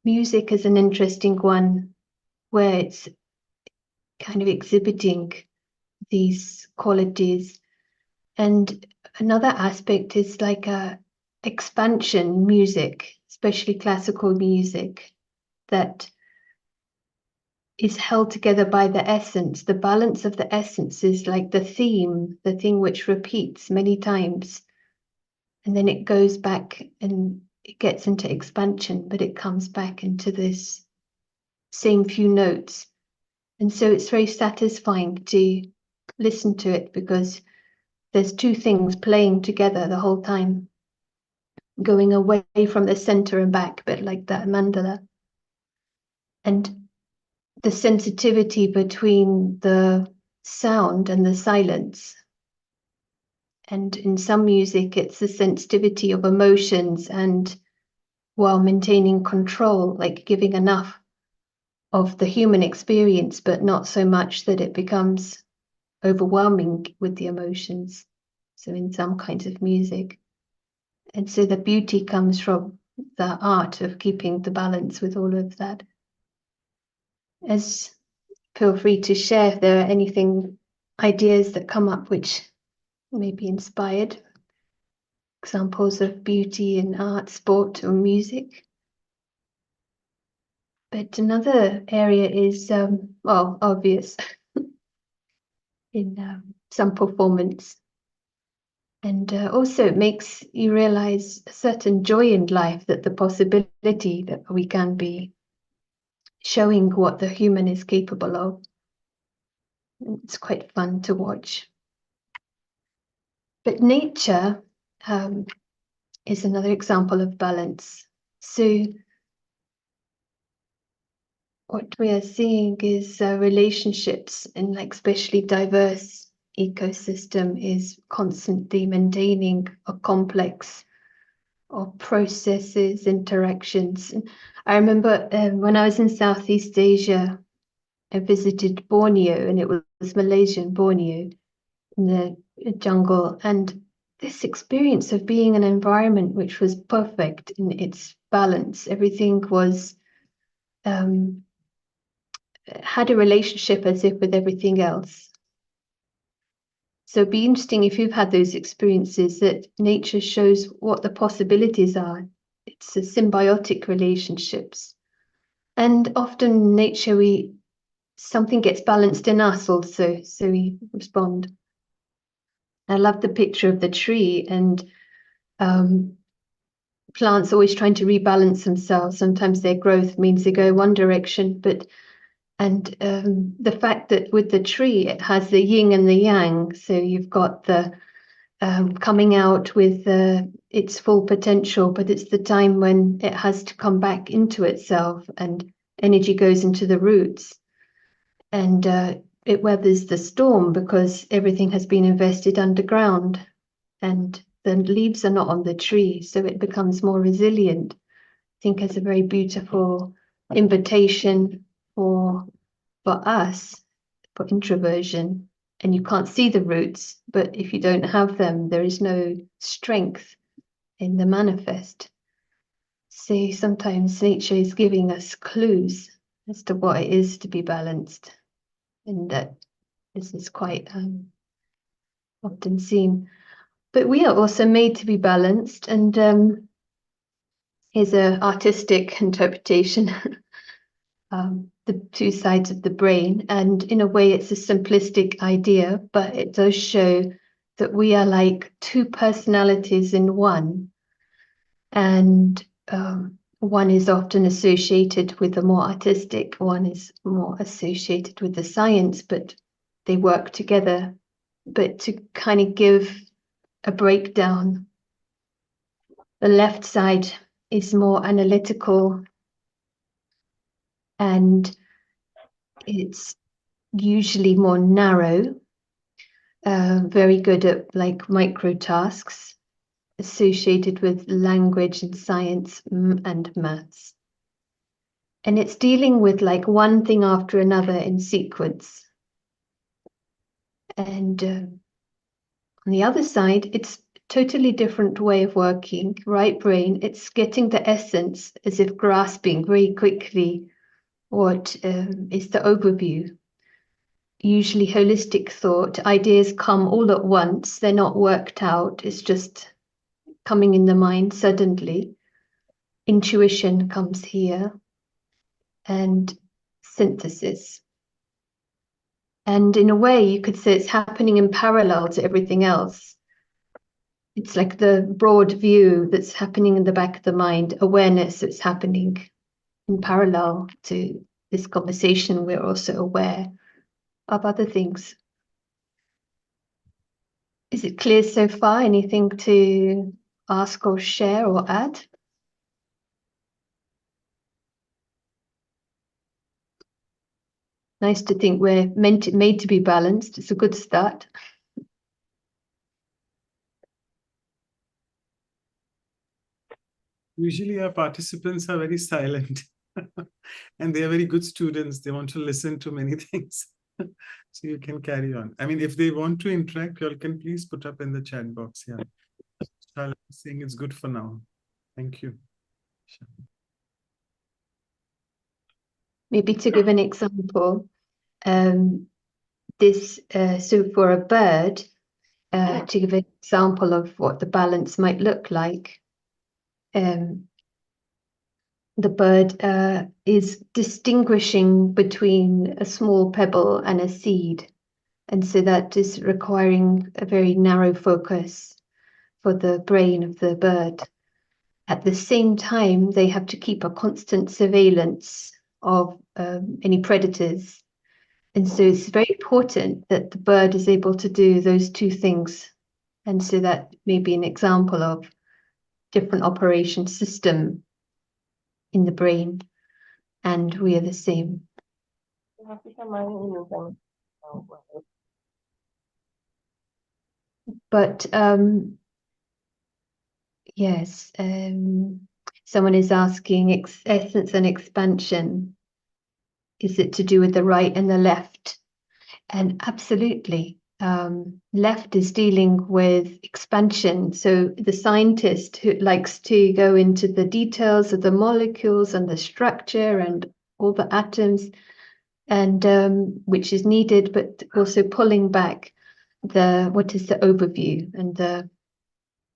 music is an interesting one, where it's kind of exhibiting these qualities. And another aspect is like a expansion music, especially classical music, that is held together by the essence. The balance of the essence is like the theme, the thing which repeats many times. And then it goes back and it gets into expansion, but it comes back into this same few notes. And so it's very satisfying to listen to it, because there's two things playing together the whole time, going away from the center and back, a bit like that mandala. And the sensitivity between the sound and the silence. And in some music, it's the sensitivity of emotions, and while maintaining control, like giving enough of the human experience, but not so much that it becomes overwhelming with the emotions. So in some kinds of music. And so the beauty comes from the art of keeping the balance with all of that. As feel free to share if there are anything, ideas that come up which may be inspired, examples of beauty in art, sport, or music. But another area is, well, obvious in some performance. And also it makes you realize a certain joy in life, that the possibility that we can be showing what the human is capable of. It's quite fun to watch. But nature is another example of balance. So what we are seeing is relationships in like especially diverse ecosystem is constantly maintaining a complex of processes, interactions. I remember when I was in Southeast Asia, I visited Borneo, and it was Malaysian Borneo in the jungle, and this experience of being in an environment which was perfect in its balance. Everything was had a relationship as if with everything else. So it'd be interesting if you've had those experiences, that nature shows what the possibilities are. It's a symbiotic relationships. And often in nature, something gets balanced in us also, so we respond. I love the picture of the tree, and plants always trying to rebalance themselves. Sometimes their growth means they go one direction, and the fact that with the tree, it has the yin and the yang. So you've got the coming out with its full potential, but it's the time when it has to come back into itself, and energy goes into the roots. And it weathers the storm because everything has been invested underground, and the leaves are not on the tree, so it becomes more resilient. I think it's a very beautiful invitation for us, for introversion. And you can't see the roots, but if you don't have them, there is no strength in the manifest. So sometimes nature is giving us clues as to what it is to be balanced, and that this is quite often seen. But we are also made to be balanced, and here's an artistic interpretation. The two sides of the brain, and in a way it's a simplistic idea, but it does show that we are like two personalities in one, and one is often associated with the more artistic, one is more associated with the science, but they work together. But to kind of give a breakdown, the left side is more analytical, and it's usually more narrow, very good at like micro tasks associated with language and science and maths. And it's dealing with like one thing after another in sequence. And on the other side, it's totally different way of working. Right brain, it's getting the essence, as if grasping very quickly what is the overview. Usually holistic thought, ideas come all at once, they're not worked out, it's just coming in the mind suddenly. Intuition comes here, and synthesis. And in a way, you could say it's happening in parallel to everything else. It's like the broad view that's happening in the back of the mind, awareness that's happening in parallel to this conversation. We're also aware of other things. Is it clear so far? Anything to ask or share or add? Nice to think we're made to be balanced. It's a good start.
Usually our participants are very silent and they are very good students. They want to listen to many things. So you can carry on. I mean, if they want to interact, you all can please put up in the chat box. Yeah. Charlotte is saying it's good for now. Thank you.
Maybe to give an example, so for a bird, to give an example of what the balance might look like, the bird is distinguishing between a small pebble and a seed. And so that is requiring a very narrow focus for the brain of the bird. At the same time, they have to keep a constant surveillance of any predators. And so it's very important that the bird is able to do those two things. And so that may be an example of different operation system in the brain. And we are the same. But yes, someone is asking essence and expansion. Is it to do with the right and the left? And absolutely. Left is dealing with expansion. So the scientist who likes to go into the details of the molecules and the structure and all the atoms, and which is needed, but also pulling back what is the overview, and the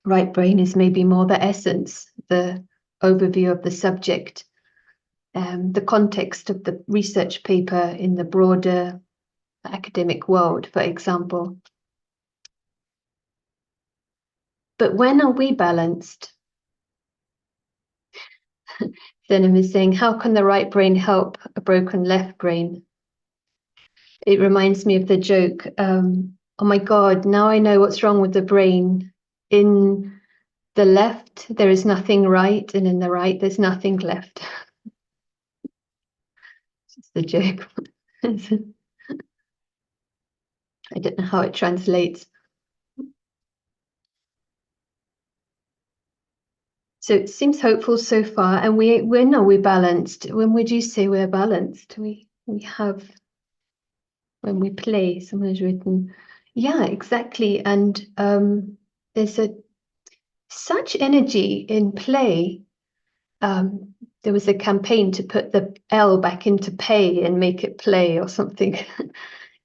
right brain is maybe more the essence, the overview of the subject, the context of the research paper in the broader academic world, for example. But when are we balanced? Zenim is saying, how can the right brain help a broken left brain? It reminds me of the joke, oh my God, now I know what's wrong with the brain. In the left, there is nothing right, and in the right, there's nothing left. It's the joke. I don't know how it translates. So it seems hopeful so far, and we're balanced. When would you say we're balanced? We have, when we play, someone has written, yeah, exactly. And there's such energy in play. There was a campaign to put the L back into pay and make it play or something.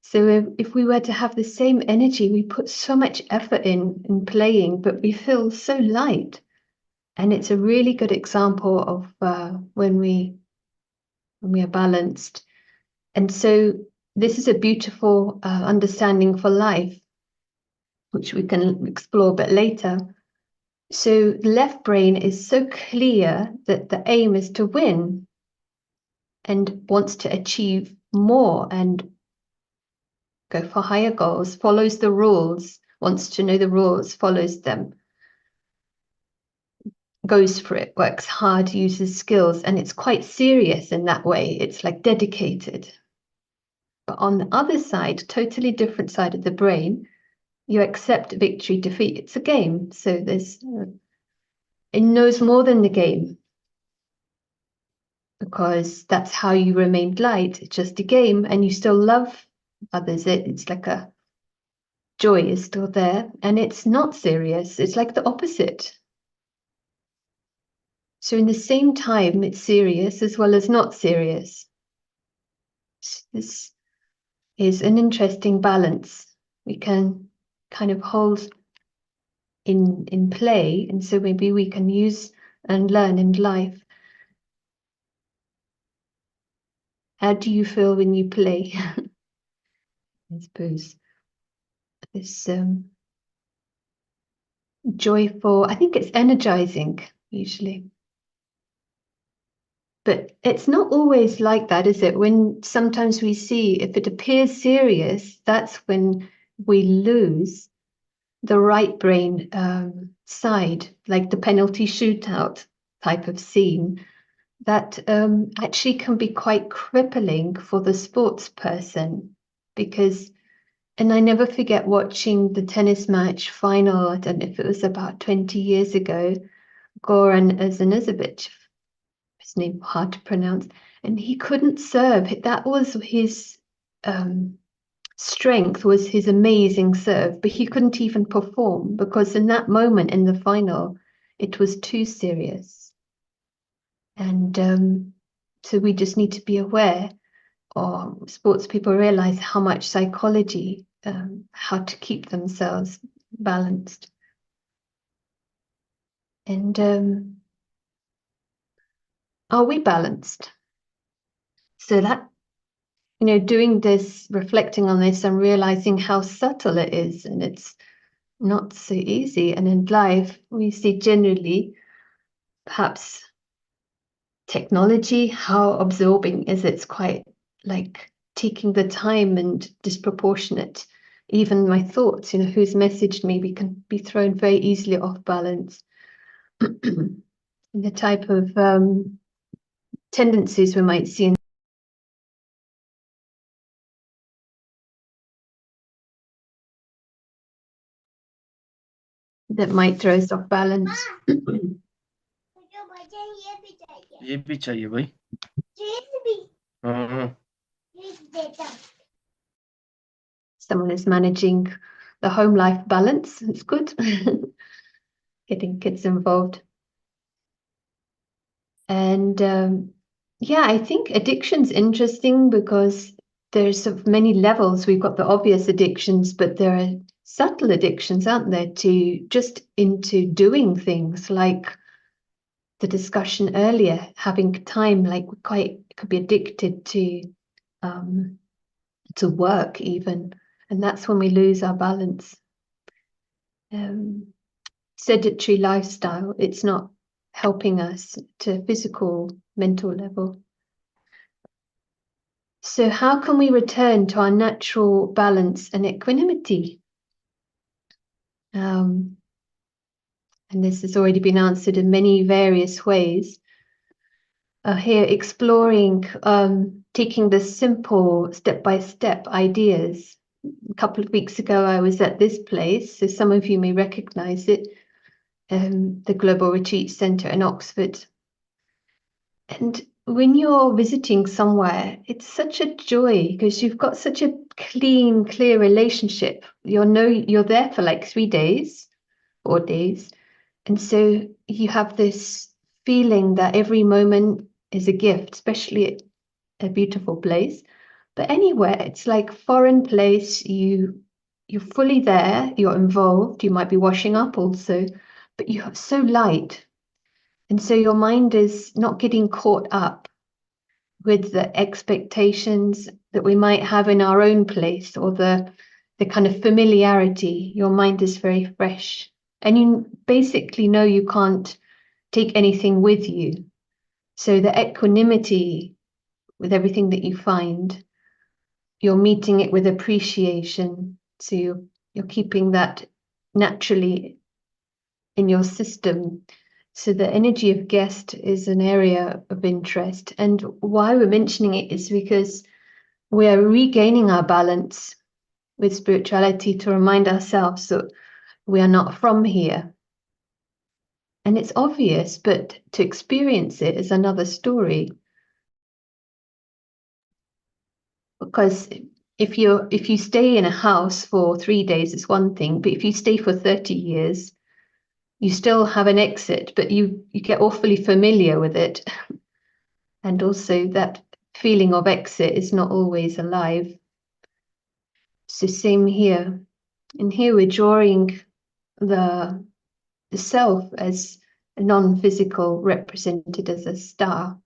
So if we were to have the same energy, we put so much effort in playing, but we feel so light. And it's a really good example of when we are balanced. And so this is a beautiful understanding for life, which we can explore a bit later. So the left brain is so clear that the aim is to win and wants to achieve more and go for higher goals, follows the rules, wants to know the rules, follows them, goes for it, works hard, uses skills, and it's quite serious in that way. It's like dedicated. But on the other side, totally different side of the brain, you accept victory, defeat. It's a game. So it knows more than the game, because that's how you remained light. It's just a game, and you still love others. It's like joy is still there, and it's not serious. It's like the opposite. So in the same time, it's serious as well as not serious. This is an interesting balance we can kind of hold in play, and so maybe we can use and learn in life. How do you feel when you play? I suppose this joyful, I think it's energizing usually. But it's not always like that, is it? When sometimes we see if it appears serious, that's when we lose the right brain side, like the penalty shootout type of scene, that actually can be quite crippling for the sports person. Because, and I never forget watching the tennis match final, I don't know if it was about 20 years ago, Goran Ivanovic, his name hard to pronounce, and he couldn't serve. That was his strength, was his amazing serve, but he couldn't even perform because in that moment in the final, it was too serious. And so we just need to be aware, or sports people realize how much psychology, how to keep themselves balanced. And are we balanced? So that, doing this, reflecting on this and realizing how subtle it is, and it's not so easy. And in life, we see generally, perhaps technology, how absorbing is it? It's quite like taking the time and disproportionate. Even my thoughts, who's messaged me, we can be thrown very easily off balance. The type of tendencies we might see in that might throw us off balance.
ये भी चाहिए भाई हाँ
Someone is managing the home life balance. It's good. Getting kids involved. And yeah, I think addiction's interesting because there's many levels. We've got the obvious addictions, but there are subtle addictions, aren't there, to just into doing things like the discussion earlier, having time, like we could be addicted to work even, and that's when we lose our balance. Sedentary lifestyle, it's not helping us to physical, mental level. So how can we return to our natural balance and equanimity? And this has already been answered in many various ways. Here, exploring, taking the simple step-by-step ideas. A couple of weeks ago, I was at this place, so some of you may recognize it, the Global Retreat Centre in Oxford. And when you're visiting somewhere, it's such a joy because you've got such a clean, clear relationship. You're there for like 3 days, 4 days. And so you have this feeling that every moment is a gift, especially a beautiful place. But anywhere, it's like foreign place, you're fully there, you're involved, you might be washing up also, but you're so light. And so your mind is not getting caught up with the expectations that we might have in our own place, or the kind of familiarity. Your mind is very fresh. And you basically know you can't take anything with you. So the equanimity with everything that you find, you're meeting it with appreciation. So you're keeping that naturally in your system. So the energy of guest is an area of interest. And why we're mentioning it is because we are regaining our balance with spirituality to remind ourselves that we are not from here. And it's obvious, but to experience it is another story. Because if you stay in a house for 3 days, it's one thing, but if you stay for 30 years, you still have an exit, but you get awfully familiar with it. And also that feeling of exit is not always alive. So same here. And here we're drawing the self as a non-physical, represented as a star.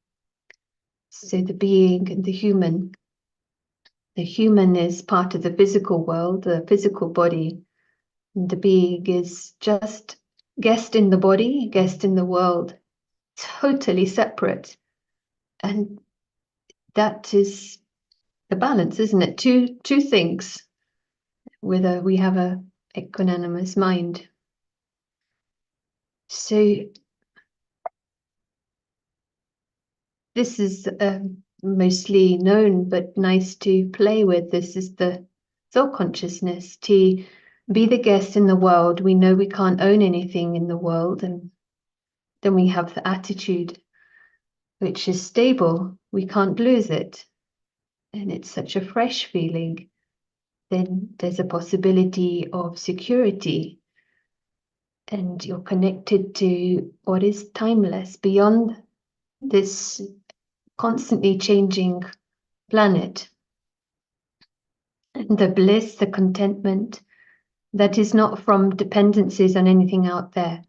So the being and the human. The human is part of the physical world, the physical body. And the being is just guest in the body, guest in the world, totally separate. And that is the balance, isn't it? Two things, whether we have a equanimous mind. So this is mostly known, but nice to play with. This is the soul consciousness, to be the guest in the world. We know we can't own anything in the world, and then we have the attitude, which is stable. We can't lose it. And it's such a fresh feeling. Then there's a possibility of security. And you're connected to what is timeless beyond this constantly changing planet. And the bliss, the contentment, that is not from dependencies on anything out there.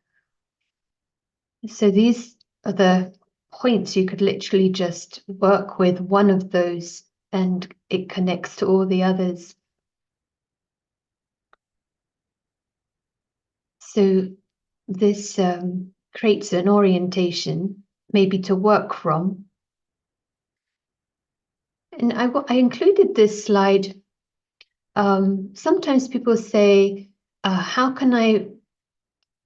So these are the points you could literally just work with one of those and it connects to all the others. So this creates an orientation, maybe to work from. And I included this slide. Sometimes people say, how can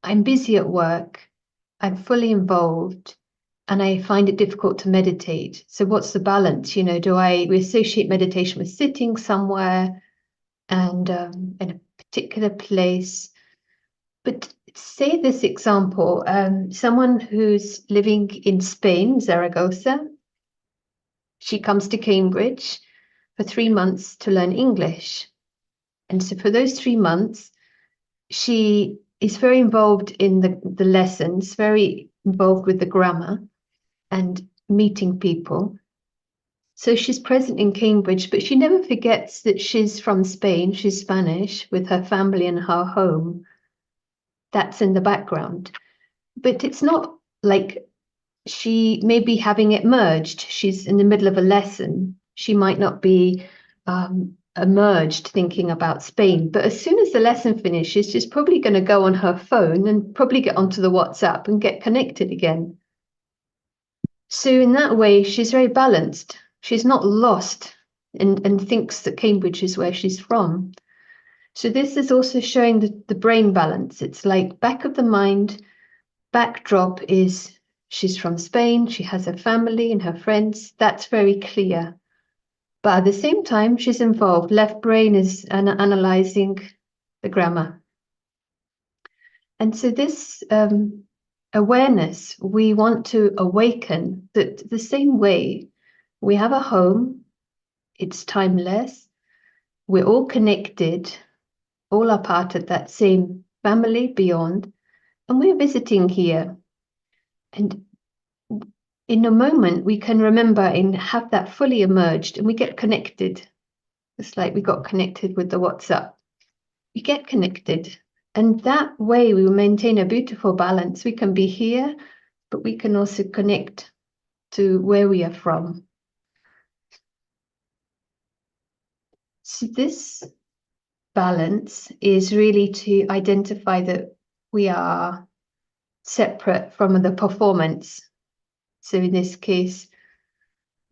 I'm busy at work, I'm fully involved, and I find it difficult to meditate. So what's the balance? You know, we associate meditation with sitting somewhere and in a particular place. But say this example, someone who's living in Spain, Zaragoza, she comes to Cambridge for 3 months to learn English. And so for those 3 months, she is very involved in the lessons, very involved with the grammar and meeting people. So she's present in Cambridge, but she never forgets that she's from Spain, she's Spanish, with her family and her home. That's in the background. But it's not like she may be having it merged. She's in the middle of a lesson. She might not be emerged thinking about Spain. But as soon as the lesson finishes, she's probably going to go on her phone and probably get onto the WhatsApp and get connected again. So in that way, she's very balanced. She's not lost and thinks that Cambridge is where she's from. So this is also showing the brain balance. It's like back of the mind, backdrop is she's from Spain, she has her family and her friends. That's very clear. But at the same time, she's involved. Left brain is analyzing the grammar. And so this awareness, we want to awaken that the same way we have a home, it's timeless, we're all connected, all are part of that same family beyond, and we're visiting here. And in a moment, we can remember and have that fully emerged, and we get connected. It's like we got connected with the WhatsApp. We get connected. And that way we will maintain a beautiful balance. We can be here, but we can also connect to where we are from. So this balance is really to identify that we are separate from the performance. So in this case,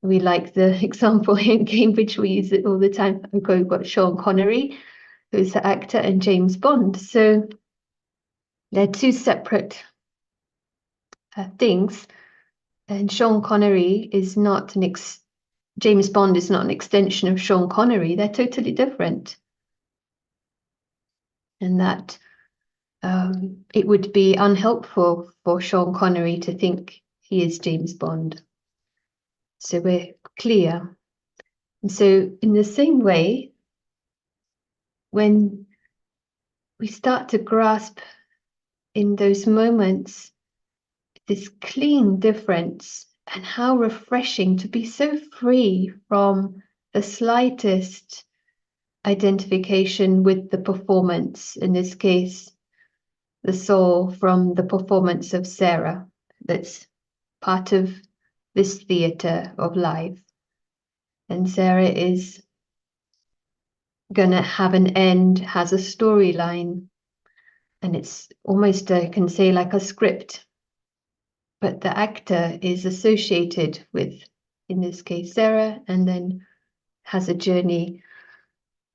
we like the example in Cambridge, we use it all the time. We've got Sean Connery, who's the actor, and James Bond. So they're two separate things. And Sean Connery is not James Bond is not an extension of Sean Connery. They're totally different. And that it would be unhelpful for Sean Connery to think he is James Bond. So we're clear. And so in the same way, when we start to grasp in those moments this clean difference and how refreshing to be so free from the slightest identification with the performance, in this case, the soul from the performance of Sarah, that's part of this theatre of life. And Sarah is gonna have an end, has a storyline, and it's almost, I can say, like a script. But the actor is associated with, in this case, Sarah, and then has a journey.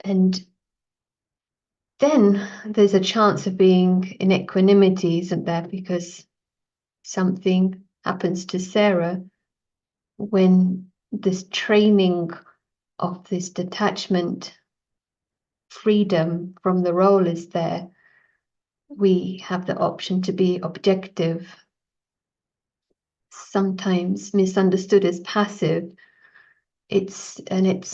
And then there's a chance of being in equanimity, isn't there? Because something happens to Sarah when this training of this detachment, freedom from the role is there. We have the option to be objective, sometimes misunderstood as passive. It's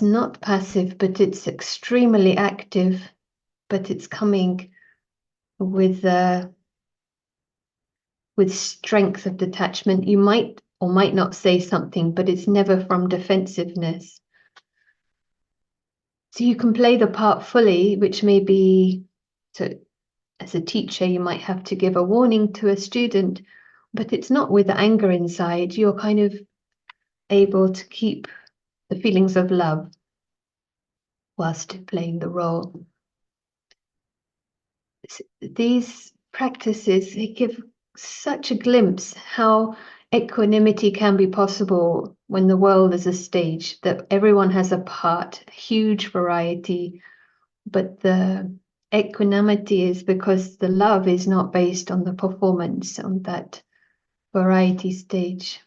not passive, but it's extremely active, but it's coming with strength of detachment. You might or might not say something, but it's never from defensiveness. So you can play the part fully, which may be, so as a teacher, you might have to give a warning to a student, but it's not with anger inside. You're kind of able to keep the feelings of love whilst playing the role. These practices, they give such a glimpse how equanimity can be possible when the world is a stage, that everyone has a part, a huge variety, but the equanimity is because the love is not based on the performance on that variety stage.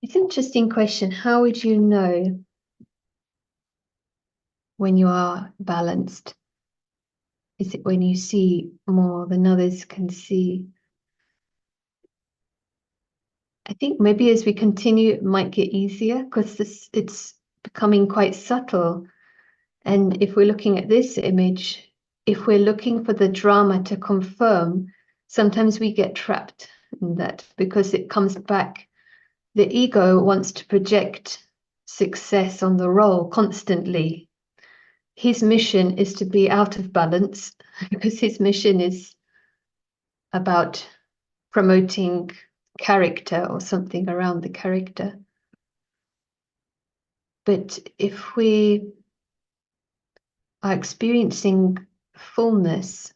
It's an interesting question. How would you know when you are balanced? Is it when you see more than others can see? I think maybe as we continue, it might get easier because it's becoming quite subtle. And if we're looking at this image, if we're looking for the drama to confirm, sometimes we get trapped in that because it comes back. The ego wants to project success on the role constantly. His mission is to be out of balance because his mission is about promoting character or something around the character. But if we are experiencing fullness,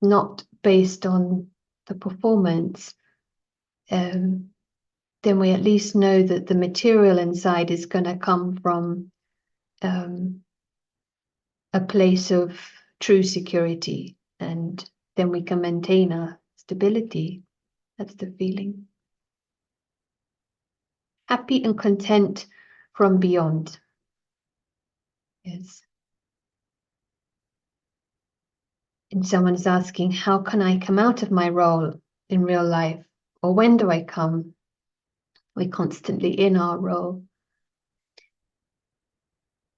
not based on the performance, then we at least know that the material inside is going to come from a place of true security, and then we can maintain our stability. That's the feeling. Happy and content from beyond. Yes. And someone is asking, how can I come out of my role in real life? Or when do I come? We're constantly in our role.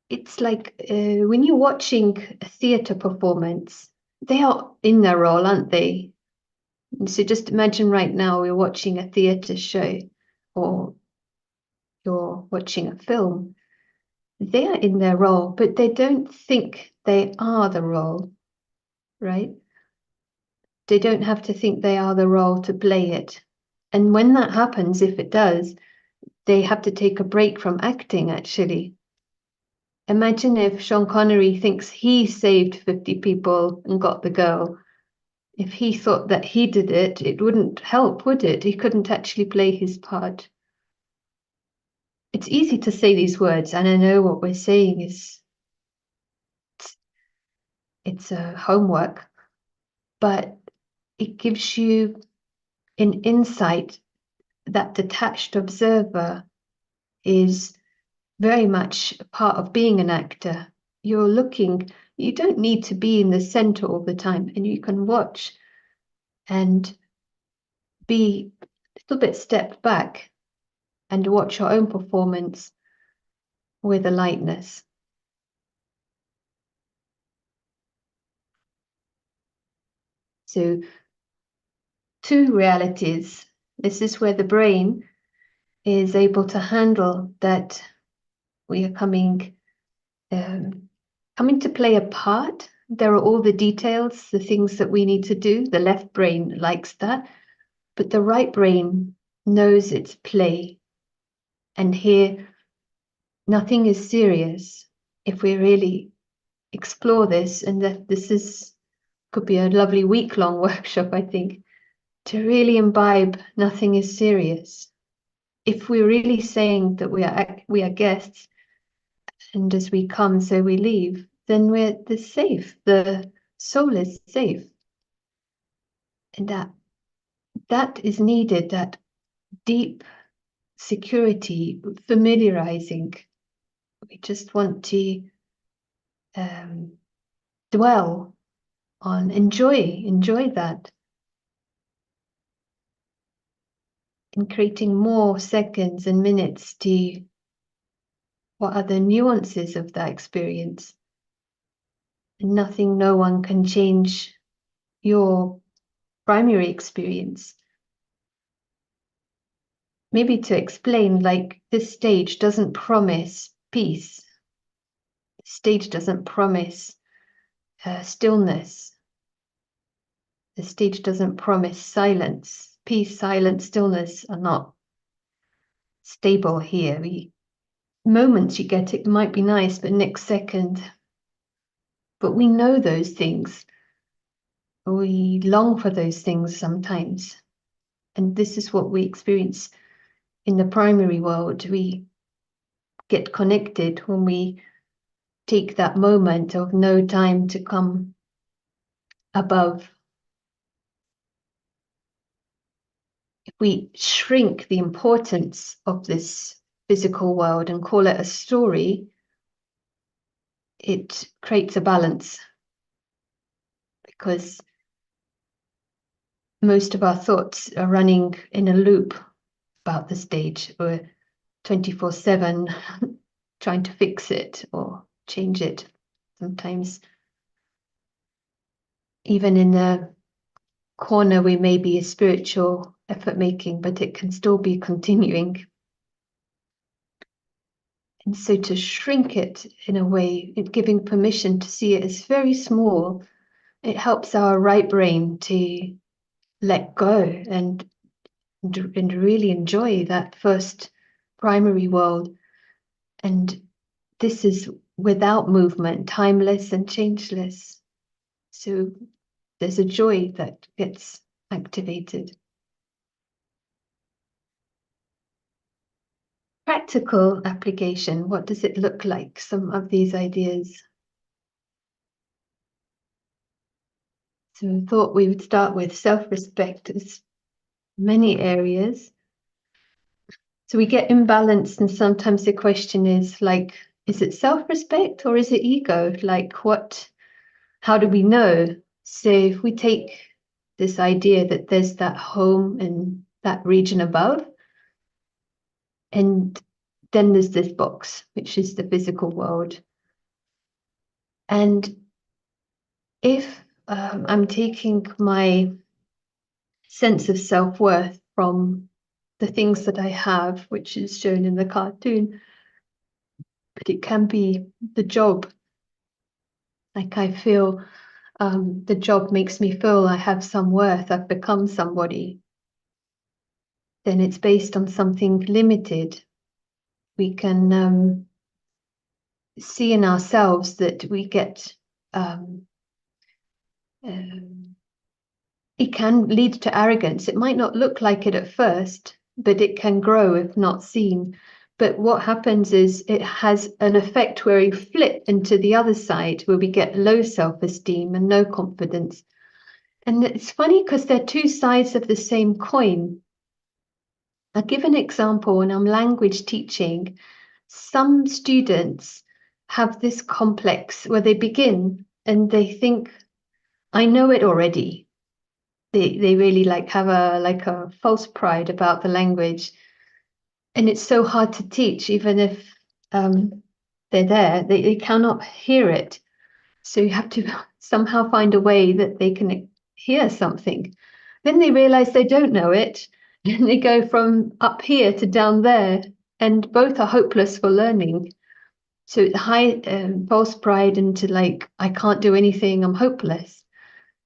It's like when you're watching a theatre performance, they are in their role, aren't they? And so just imagine right now we're watching a theatre show or you're watching a film. They are in their role, but they don't think they are the role, right? They don't have to think they are the role to play it. And when that happens, if it does, they have to take a break from acting, actually. Imagine if Sean Connery thinks he saved 50 people and got the girl. If he thought that he did it, it wouldn't help, would it? He couldn't actually play his part. It's easy to say these words, and I know what we're saying is it's a homework, but it gives you an insight that detached observer is very much a part of being an actor. You're looking, you don't need to be in the center all the time, and you can watch and be a little bit stepped back and watch your own performance with a lightness. So two realities. This is where the brain is able to handle that we are coming to play a part. There are all the details, the things that we need to do. The left brain likes that, but the right brain knows it's play. And here, nothing is serious. If we really explore this, and that this could be a lovely week-long workshop, I think, to really imbibe nothing is serious. If we're really saying that we are guests, and as we come, so we leave, then we're safe. The soul is safe. And that is needed, that deep security, familiarizing. We just want to dwell on, enjoy that. And creating more seconds and minutes to what are the nuances of that experience. And nothing, no one can change your primary experience. Maybe to explain, like, this stage doesn't promise peace. The stage doesn't promise stillness. The stage doesn't promise silence. Peace, silence, stillness are not stable here. Moments you get, it might be nice, but next second. But we know those things. We long for those things sometimes. And this is what we experience in the primary world. We get connected when we take that moment of no time to come above. If we shrink the importance of this physical world and call it a story, it creates a balance, because most of our thoughts are running in a loop about the stage. We're 24/7 trying to fix it or change it. Sometimes even in the corner we may be a spiritual effort making, but it can still be continuing. And so to shrink it in a way, giving permission to see it as very small, it helps our right brain to let go and really enjoy that first primary world. And this is without movement, timeless and changeless. So there's a joy that gets activated. Practical application, what does it look like? Some of these ideas. So I thought we would start with self-respect. There's many areas. So we get imbalanced, and sometimes the question is like, is it self-respect or is it ego? Like how do we know? So if we take this idea that there's that home in that region above, and then there's this box, which is the physical world. And if I'm taking my sense of self-worth from the things that I have, which is shown in the cartoon, but it can be the job. Like I feel the job makes me feel I have some worth, I've become somebody. Then it's based on something limited. We can see in ourselves that we get it can lead to arrogance. It might not look like it at first, but it can grow if not seen. But what happens is it has an effect where we flip into the other side, where we get low self-esteem and no confidence. And it's funny because they're two sides of the same coin. I'll give an example. When I'm language teaching, some students have this complex where they begin and they think, I know it already. They really have a false pride about the language. And it's so hard to teach, even if they're there, they cannot hear it. So you have to somehow find a way that they can hear something. Then they realize they don't know it, and they go from up here to down there, and both are hopeless for learning. So high false pride into like, I can't do anything, I'm hopeless.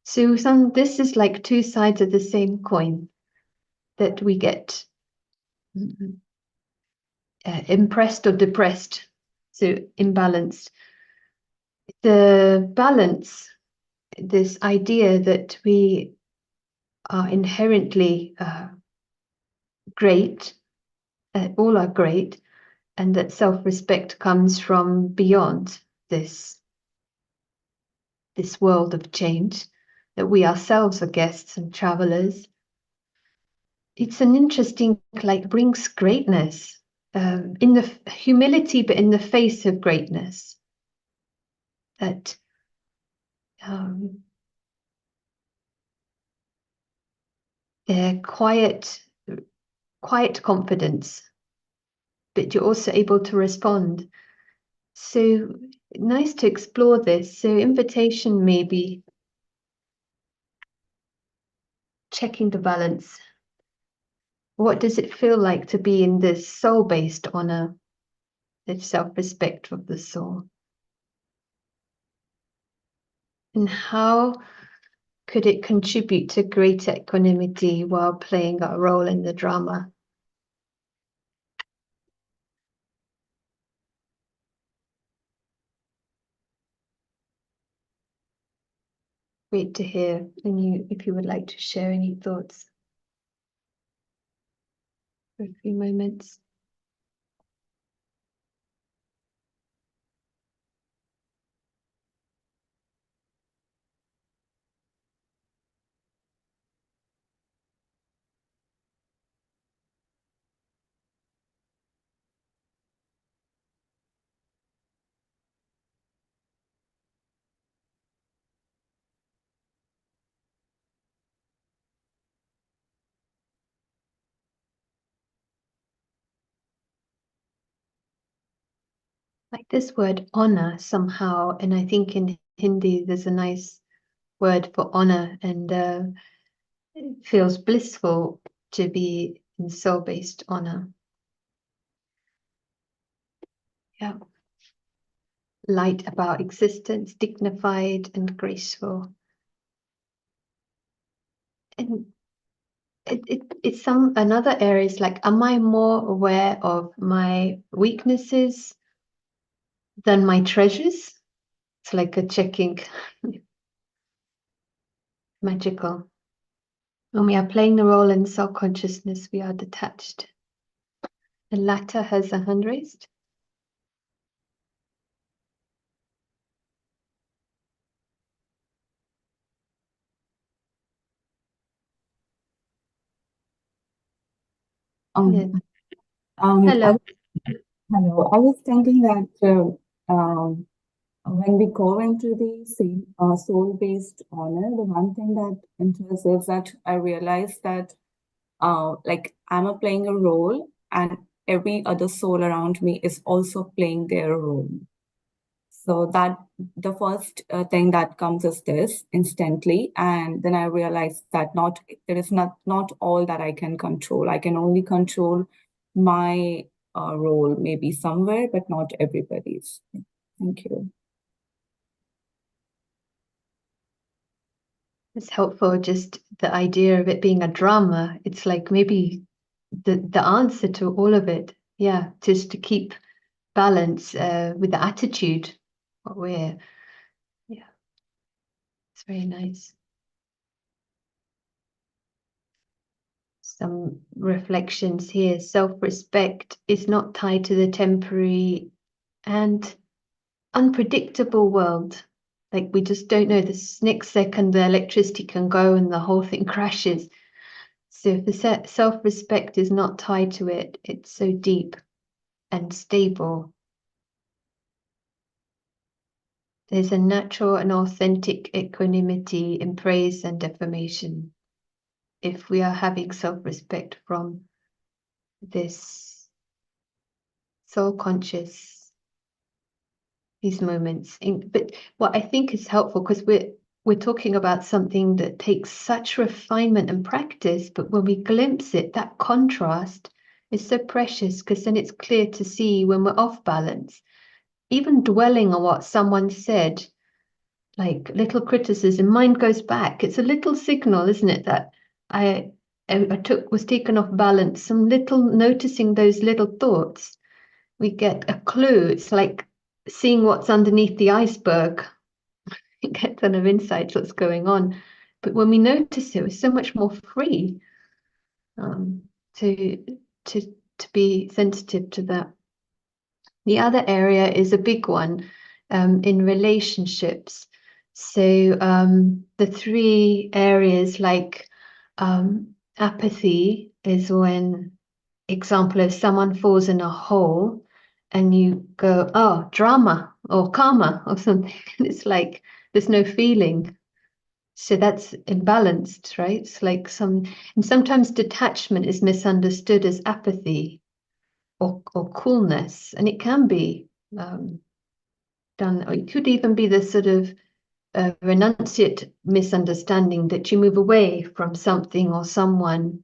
So this is like two sides of the same coin, that we get impressed or depressed, so imbalanced. The balance, this idea that we are inherently great, all are great, and that self-respect comes from beyond this world of change, that we ourselves are guests and travelers. It's an interesting, like, brings greatness, in the humility, but in the face of greatness. That quiet confidence, but you're also able to respond. So nice to explore this. So invitation, maybe checking the balance. What does it feel like to be in this soul-based honor, the self-respect of the soul? And how could it contribute to greater equanimity while playing a role in the drama? Great to hear. And if you would like to share any thoughts for a few moments. Like this word honor somehow, and I think in Hindi there's a nice word for honor, and it feels blissful to be in soul-based honor. Yeah. Light about existence, dignified and graceful. And it's another area is like, am I more aware of my weaknesses than my treasures? It's like a checking. Magical. When we are playing the role in self-consciousness, we are detached. The latter has a hand raised. Yeah. Hello.
Hello. I was thinking that when we go into the soul-based honor, the one thing that interests is that I realized that like I'm playing a role, and every other soul around me is also playing their role. So that the first thing that comes is this instantly, and then I realized that there is not all that I can control. I can only control my role, maybe somewhere, but not everybody's. Thank you.
It's helpful, just the idea of it being a drama. It's like maybe the answer to all of it. Yeah, just to keep balance with the attitude. Yeah, it's very nice. Some reflections here. Self-respect is not tied to the temporary and unpredictable world. Like, we just don't know. This next second the electricity can go and the whole thing crashes. So if the self-respect is not tied to it, it's so deep and stable. There's a natural and authentic equanimity in praise and affirmation. If we are having self-respect from this soul conscious, these moments. But what I think is helpful, because we're talking about something that takes such refinement and practice, but when we glimpse it, that contrast is so precious, because then it's clear to see when we're off balance. Even dwelling on what someone said, like little criticism, mind goes back. It's a little signal, isn't it, that I was taken off balance. Some little noticing those little thoughts, we get a clue. It's like seeing what's underneath the iceberg. You get kind of insights what's going on. But when we notice it, we're so much more free to be sensitive to that. The other area is a big one in relationships. So the three areas, like apathy is when, example, if someone falls in a hole and you go, oh, drama or karma or something, and it's like there's no feeling. So that's imbalanced, right? It's like and sometimes detachment is misunderstood as apathy or coolness, and it can be done, or it could even be the sort of renunciate misunderstanding that you move away from something or someone.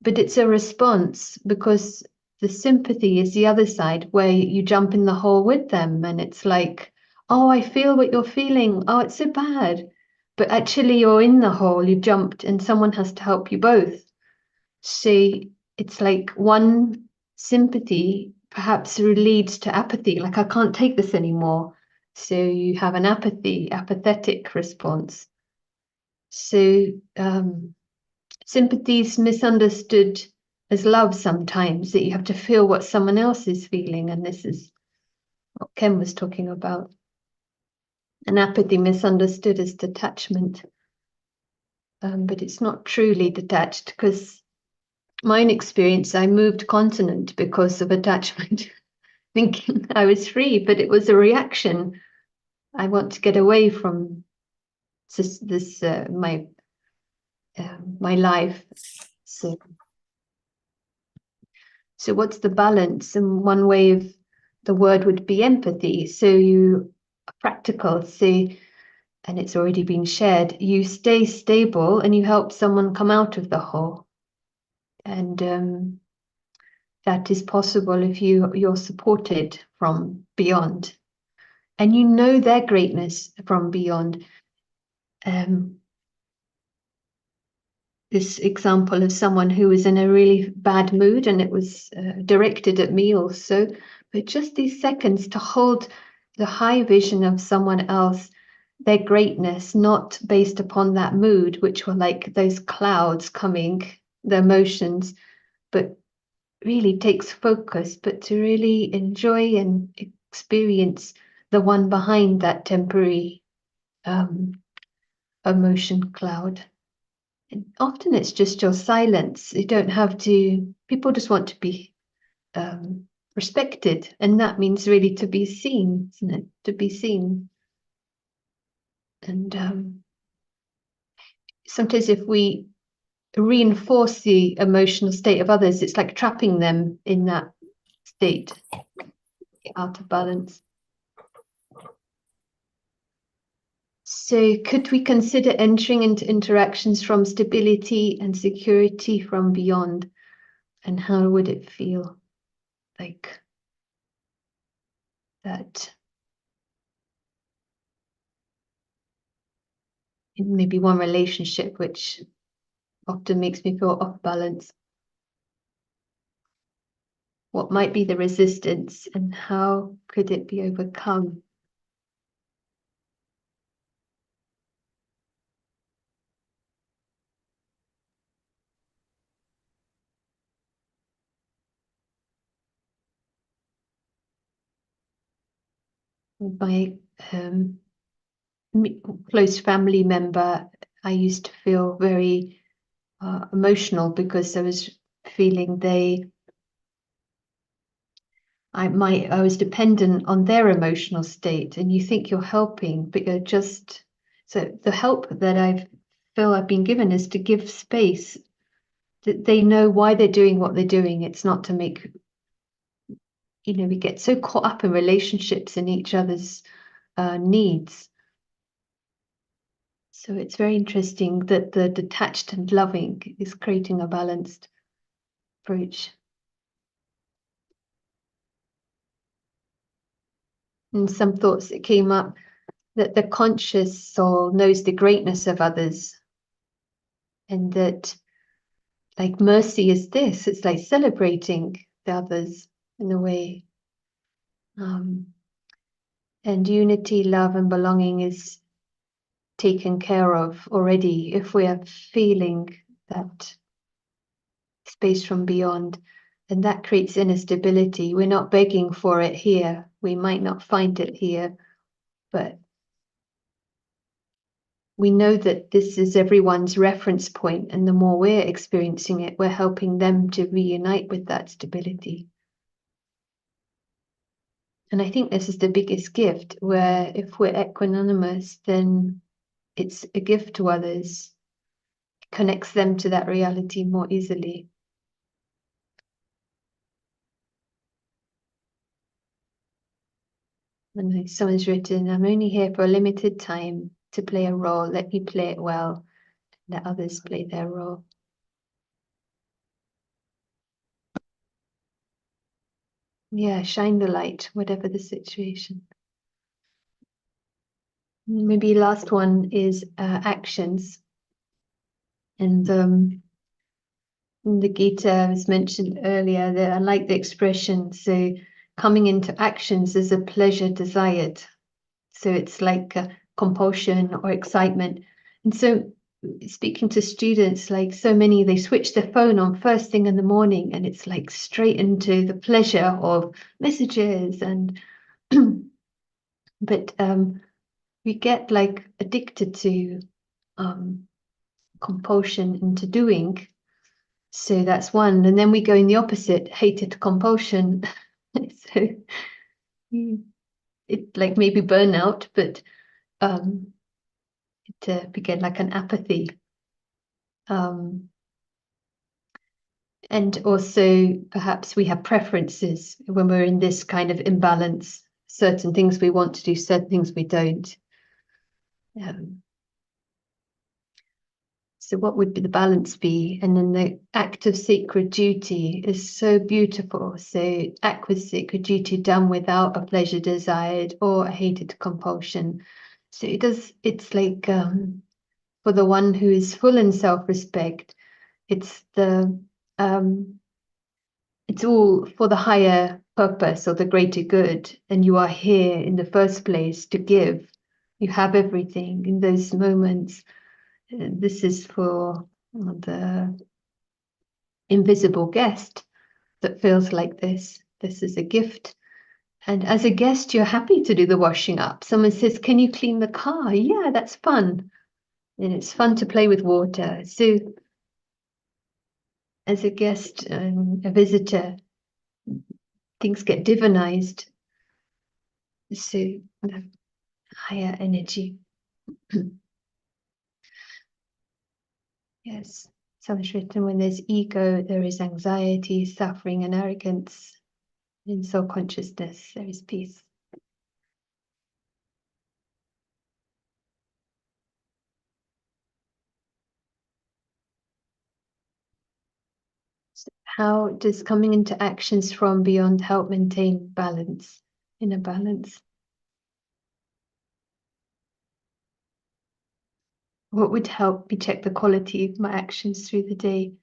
But it's a response, because the sympathy is the other side, where you jump in the hole with them, and it's like, oh, I feel what you're feeling. Oh, it's so bad. But actually you're in the hole, you jumped, and someone has to help you both. So it's like one sympathy perhaps leads to apathy, like I can't take this anymore. So you have an apathetic response. So sympathy is misunderstood as love sometimes, that you have to feel what someone else is feeling. And this is what Ken was talking about. And apathy misunderstood as detachment. But it's not truly detached, because my own experience, I moved continent because of attachment, thinking I was free, but it was a reaction. I want to get away from this my life. So what's the balance? And one way of the word would be empathy. So you are practical, say, and it's already been shared, you stay stable and you help someone come out of the hole. And that is possible if you're supported from beyond. And you know their greatness from beyond. This example of someone who was in a really bad mood, and it was directed at me also, but just these seconds to hold the high vision of someone else, their greatness, not based upon that mood, which were like those clouds coming, the emotions, but really takes focus, but to really enjoy and experience the one behind that temporary emotion cloud. And often it's just your silence. You don't have to, people just want to be respected. And that means really to be seen, isn't it? To be seen. And sometimes if we reinforce the emotional state of others, it's like trapping them in that state, out of balance. So could we consider entering into interactions from stability and security from beyond? And how would it feel? Like that in maybe one relationship, which often makes me feel off balance. What might be the resistance, and how could it be overcome? My close family member, I used to feel very emotional, because I was feeling I was dependent on their emotional state, and you think you're helping, but you're just, so the help that I feel I've been given is to give space, that they know why they're doing what they're doing. It's not to make, we get so caught up in relationships and each other's needs. So it's very interesting that the detached and loving is creating a balanced approach. And some thoughts that came up, that the conscious soul knows the greatness of others, and that like mercy is this, it's like celebrating the others in a way. And unity, love, and belonging is taken care of already if we are feeling that space from beyond. And that creates inner stability. We're not begging for it here. We might not find it here, but we know that this is everyone's reference point, and the more we're experiencing it, we're helping them to reunite with that stability. And I think this is the biggest gift, where if we're equanimous, then it's a gift to others. It connects them to that reality more easily. And someone's written, I'm only here for a limited time to play a role. Let me play it well. Let others play their role. Yeah, shine the light, whatever the situation. Maybe last one is actions. And the Gita was mentioned earlier, that I like the expression. So coming into actions is a pleasure desired. So it's like compulsion or excitement. And so speaking to students, like so many, they switch their phone on first thing in the morning, and it's like straight into the pleasure of messages. And but we get like addicted to compulsion into doing. So that's one. And then we go in the opposite, hated compulsion. So it like maybe burnout, but it became like an apathy. And also perhaps we have preferences when we're in this kind of imbalance. Certain things we want to do, certain things we don't. So what would the balance be? And then the act of sacred duty is so beautiful. So act with sacred duty done without a pleasure desired or a hated compulsion. So it's like for the one who is full in self-respect, it's all for the higher purpose or the greater good. And you are here in the first place to give. You have everything in those moments. This is for the invisible guest that feels like this. This is a gift. And as a guest, you're happy to do the washing up. Someone says, can you clean the car? Yeah, that's fun. And it's fun to play with water. So as a guest, a visitor, things get divinized. So higher energy. Yes, someone's written, when there's ego, there is anxiety, suffering, and arrogance. In soul consciousness, there is peace. So how does coming into actions from beyond help maintain balance, inner balance? What would help me check the quality of my actions through the day?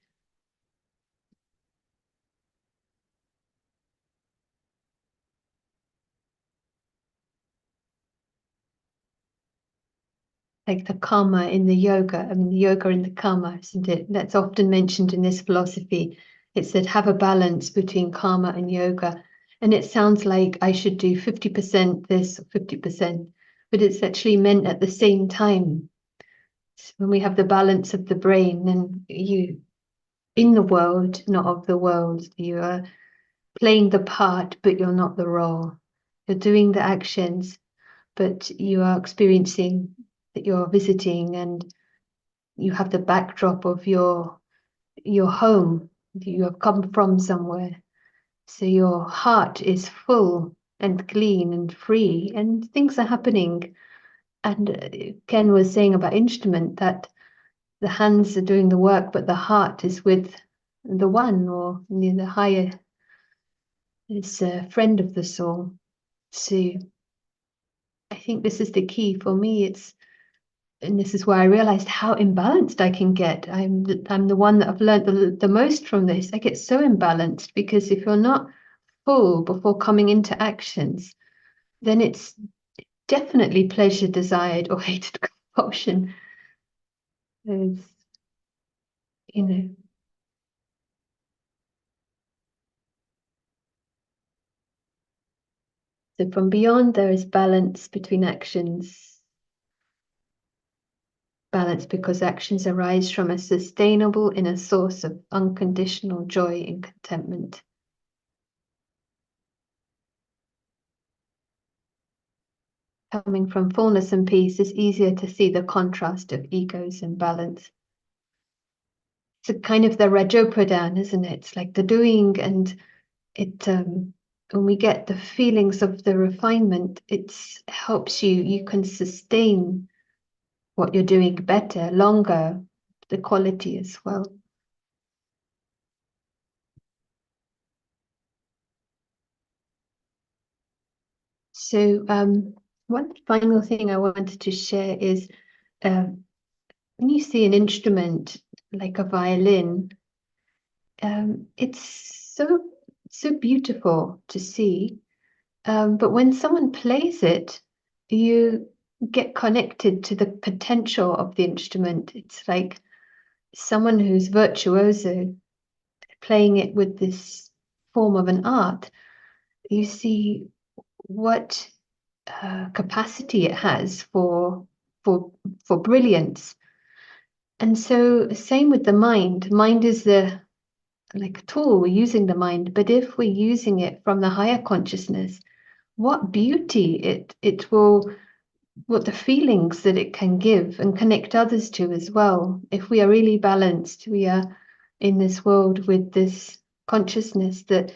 Like the karma in the yoga, I mean, the yoga and the karma, isn't it? That's often mentioned in this philosophy. It said, have a balance between karma and yoga. And it sounds like I should do 50% this, 50%, but it's actually meant at the same time. So when we have the balance of the brain, then you, in the world, not of the world, you are playing the part, but you're not the role. You're doing the actions, but you are experiencing that you're visiting, and you have the backdrop of your home. You have come from somewhere. So your heart is full and clean and free, and things are happening. And Ken was saying about instrument that the hands are doing the work, but the heart is with the one, or the higher is a friend of the soul. So I think this is the key for me. And this is where I realized how imbalanced I can get. I'm the one that I've learned the most from this. I get so imbalanced because if you're not full before coming into actions, then it's definitely pleasure desired or hated compulsion. There's, you know. So from beyond, there is balance between actions. Balance because actions arise from a sustainable inner source of unconditional joy and contentment. Coming from fullness and peace, it's easier to see the contrast of egos and balance. It's a kind of the Rajopradhan, isn't it? It's like the doing, and it when we get the feelings of the refinement, it helps you can sustain what you're doing better, longer, the quality as well. So one final thing I wanted to share is when you see an instrument like a violin, it's so beautiful to see. But when someone plays it, you get connected to the potential of the instrument. It's like someone who's virtuoso playing it with this form of an art. You see what capacity it has for brilliance. And so same with the mind. Mind is like a tool. We're using the mind, but if we're using it from the higher consciousness, what beauty it will, what the feelings that it can give and connect others to as well. If we are really balanced, we are in this world with this consciousness that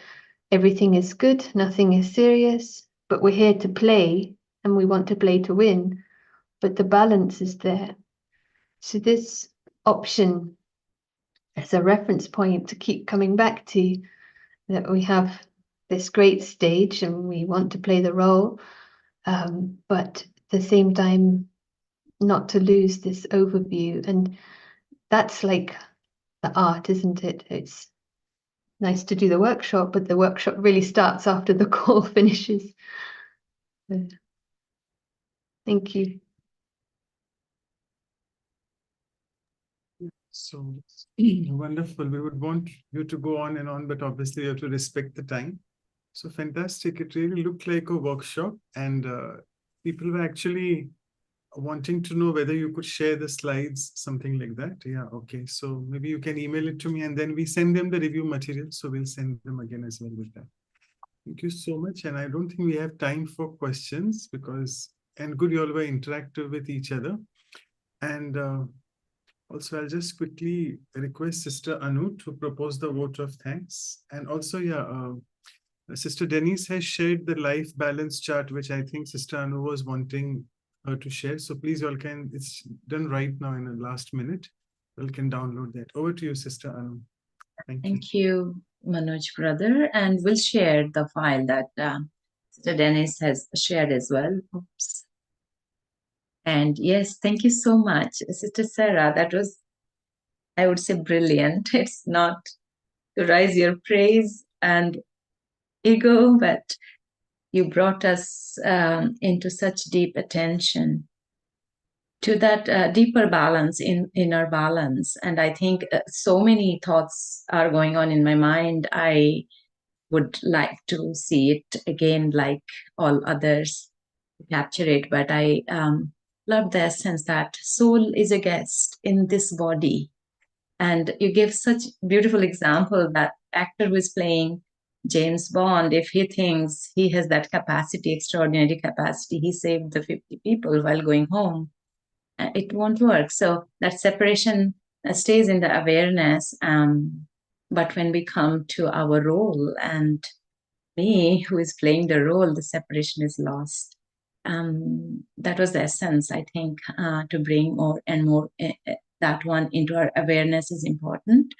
everything is good, nothing is serious, but we're here to play and we want to play to win, but the balance is there. So this option as a reference point to keep coming back to, that we have this great stage and we want to play the role, but at the same time not to lose this overview. And that's like the art, isn't it? It's nice to do the workshop, but the workshop really starts after the call finishes. So, thank you.
So wonderful. We would want you to go on and on, but obviously you have to respect the time. So fantastic. It really looked like a workshop, and people were actually wanting to know whether you could share the slides, something like that. Yeah, okay. So maybe you can email it to me and then we send them the review material. So we'll send them again as well with that. Thank you so much. And I don't think we have time for questions because, and good, you all were interactive with each other. And also, I'll just quickly request Sister Anu to propose the vote of thanks. And also, yeah, Sister Denise has shared the life balance chart, which I think Sister Anu was wanting her to share. So please, you all can, it's done right now in the last minute. You all can download that. Over to you, Sister Anu.
Thank you, Manoj brother. And we'll share the file that Sister Denise has shared as well. Oops. And yes, thank you so much, Sister Sarah. That was, I would say, brilliant. It's not to raise your praise and ego, but you brought us into such deep attention to that deeper balance in inner balance. And I think so many thoughts are going on in my mind. I would like to see it again, like all others, capture it. But I love the essence that soul is a guest in this body. And you give such beautiful example that actor who is playing James Bond, if he thinks he has that capacity, extraordinary capacity, he saved the 50 people while going home, it won't work. So that separation stays in the awareness. But when we come to our role and me who is playing the role, the separation is lost. That was the essence, I think, to bring more and more that one into our awareness is important.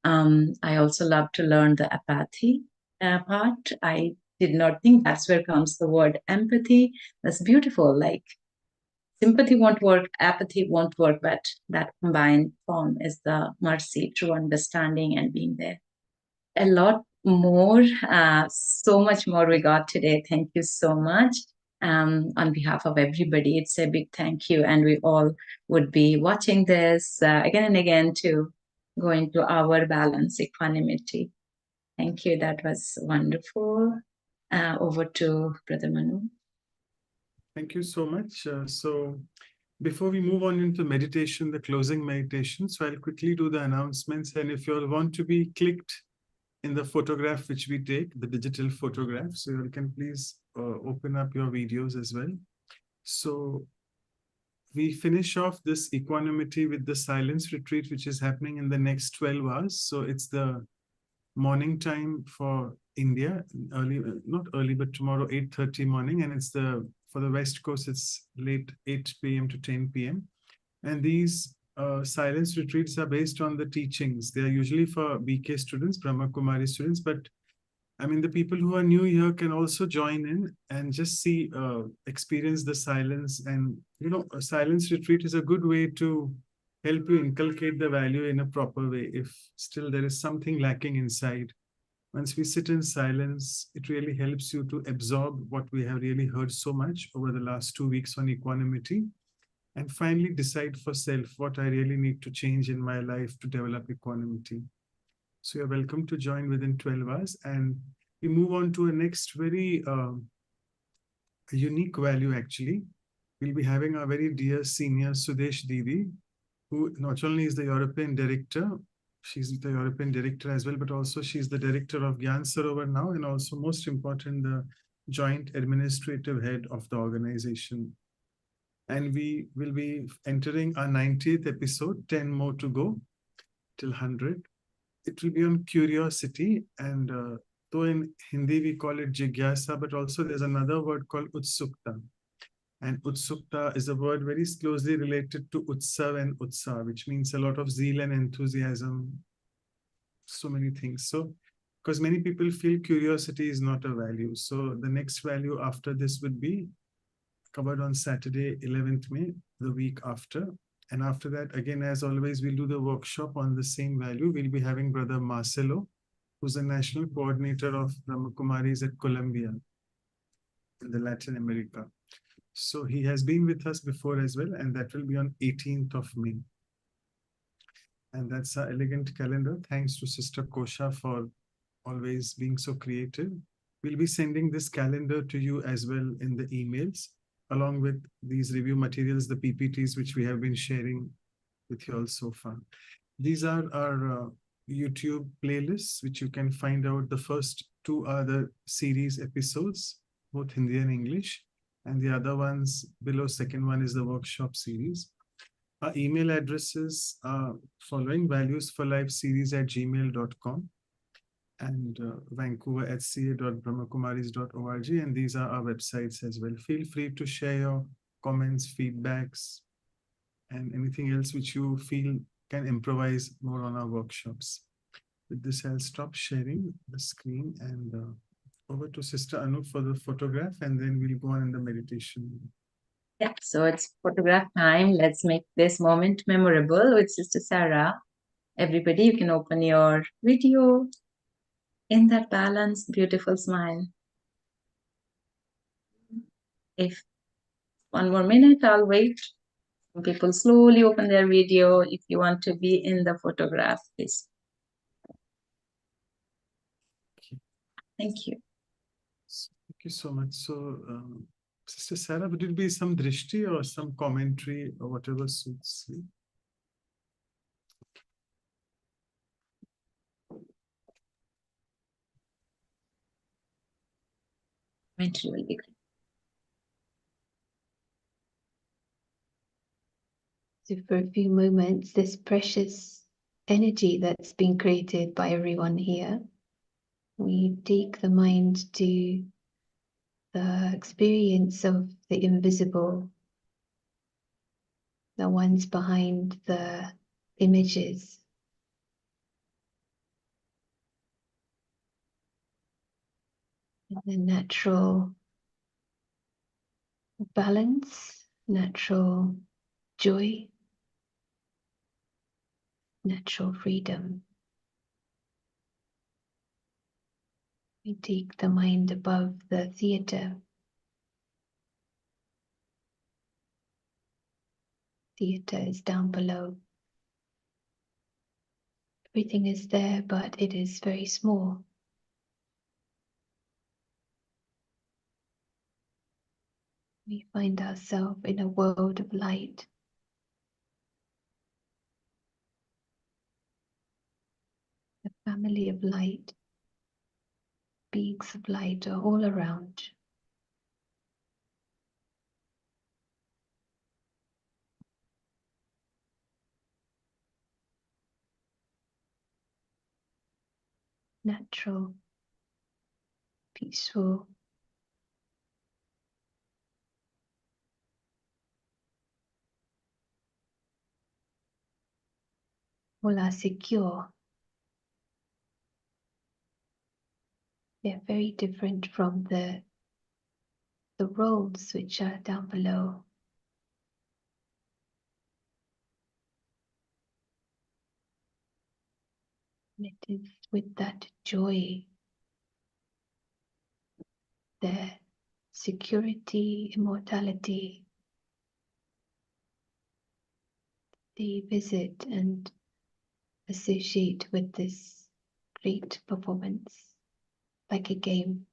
I also love to learn the apathy part. I did not think that's where comes the word empathy. That's beautiful. Like sympathy won't work, apathy won't work, but that combined form is the mercy, true understanding, and being there. A lot more, so much more we got today. Thank you so much. On behalf of everybody, it's a big thank you. And we all would be watching this again and again to go into our balance, equanimity. Thank you. That was wonderful. Over to Brother Manu.
Thank you so much. So before we move on into meditation, the closing meditation, so I'll quickly do the announcements. And if you all want to be clicked in the photograph which we take, the digital photograph, so you can please open up your videos as well. So we finish off this equanimity with the silence retreat, which is happening in the next 12 hours. So it's the morning time for India, early, not early, but tomorrow 8:30 morning. And it's for the West Coast, it's late 8 p.m. to 10 p.m. And these silence retreats are based on the teachings. They are usually for BK students, Brahma Kumari students, but I mean, the people who are new here can also join in and just see, experience the silence. And, you know, a silence retreat is a good way to help you inculcate the value in a proper way. If still there is something lacking inside, once we sit in silence, it really helps you to absorb what we have really heard so much over the last 2 weeks on equanimity, and finally decide for self what I really need to change in my life to develop equanimity. So you're welcome to join within 12 hours. And we move on to a next very unique value, actually. We'll be having our very dear senior Sudesh Didi, who not only is the European director, she's the European director as well, but also she's the director of Gyan Sarovar now, and also most important, the joint administrative head of the organization. And we will be entering our 90th episode, 10 more to go till 100. It will be on curiosity, and though in Hindi we call it jigyasa, but also there's another word called utsukta. And utsukta is a word very closely related to utsav and utsav, which means a lot of zeal and enthusiasm, so many things. So, because many people feel curiosity is not a value. So the next value after this would be covered on Saturday, 11th May, the week after. And after that, again, as always, we'll do the workshop on the same value. We'll be having Brother Marcelo, who's the national coordinator of Brahma Kumaris at Colombia in the Latin America. So he has been with us before as well, and that will be on 18th of May. And that's our elegant calendar. Thanks to Sister Kosha for always being so creative. We'll be sending this calendar to you as well in the emails, along with these review materials, the PPTs, which we have been sharing with you all so far. These are our YouTube playlists, which you can find out. The first 2 are the series episodes, both Hindi and English. And the other ones below, second one is the workshop series. Our email addresses are following: valuesforlifeseries@gmail.com and vancouver@ca.brahmakumaris.org. And these are our websites as well. Feel free to share your comments, feedbacks, and anything else which you feel can improvise more on our workshops. With this, I'll stop sharing the screen and over to Sister Anu for the photograph, and then we'll go on in the meditation.
Yeah, so it's photograph time. Let's make this moment memorable with Sister Sarah. Everybody, you can open your video in that balanced, beautiful smile. If 1 more minute, I'll wait. Some people slowly open their video if you want to be in the photograph, please. Thank you.
Thank you so much. So, Sister Sarah, would it be some drishti or some commentary or whatever suits you?
Commentary will be great.
So for a few moments, this precious energy that's been created by everyone here, we take the mind to the experience of the invisible, the ones behind the images. And the natural balance, natural joy, natural freedom. We take the mind above the theater. Theater is down below. Everything is there, but it is very small. We find ourselves in a world of light. A family of light. Beings of light are all around. Natural, peaceful. All are secure. They're very different from the roads which are down below. And it is with that joy, their security, immortality, they visit and associate with this great performance, like a game.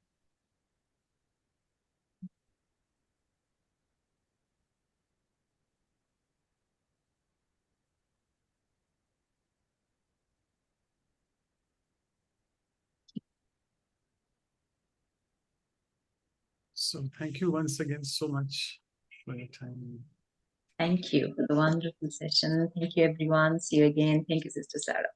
So thank you once again so much for your time.
Thank you for the wonderful session. Thank you, everyone. See you again. Thank you, Sister Sarah.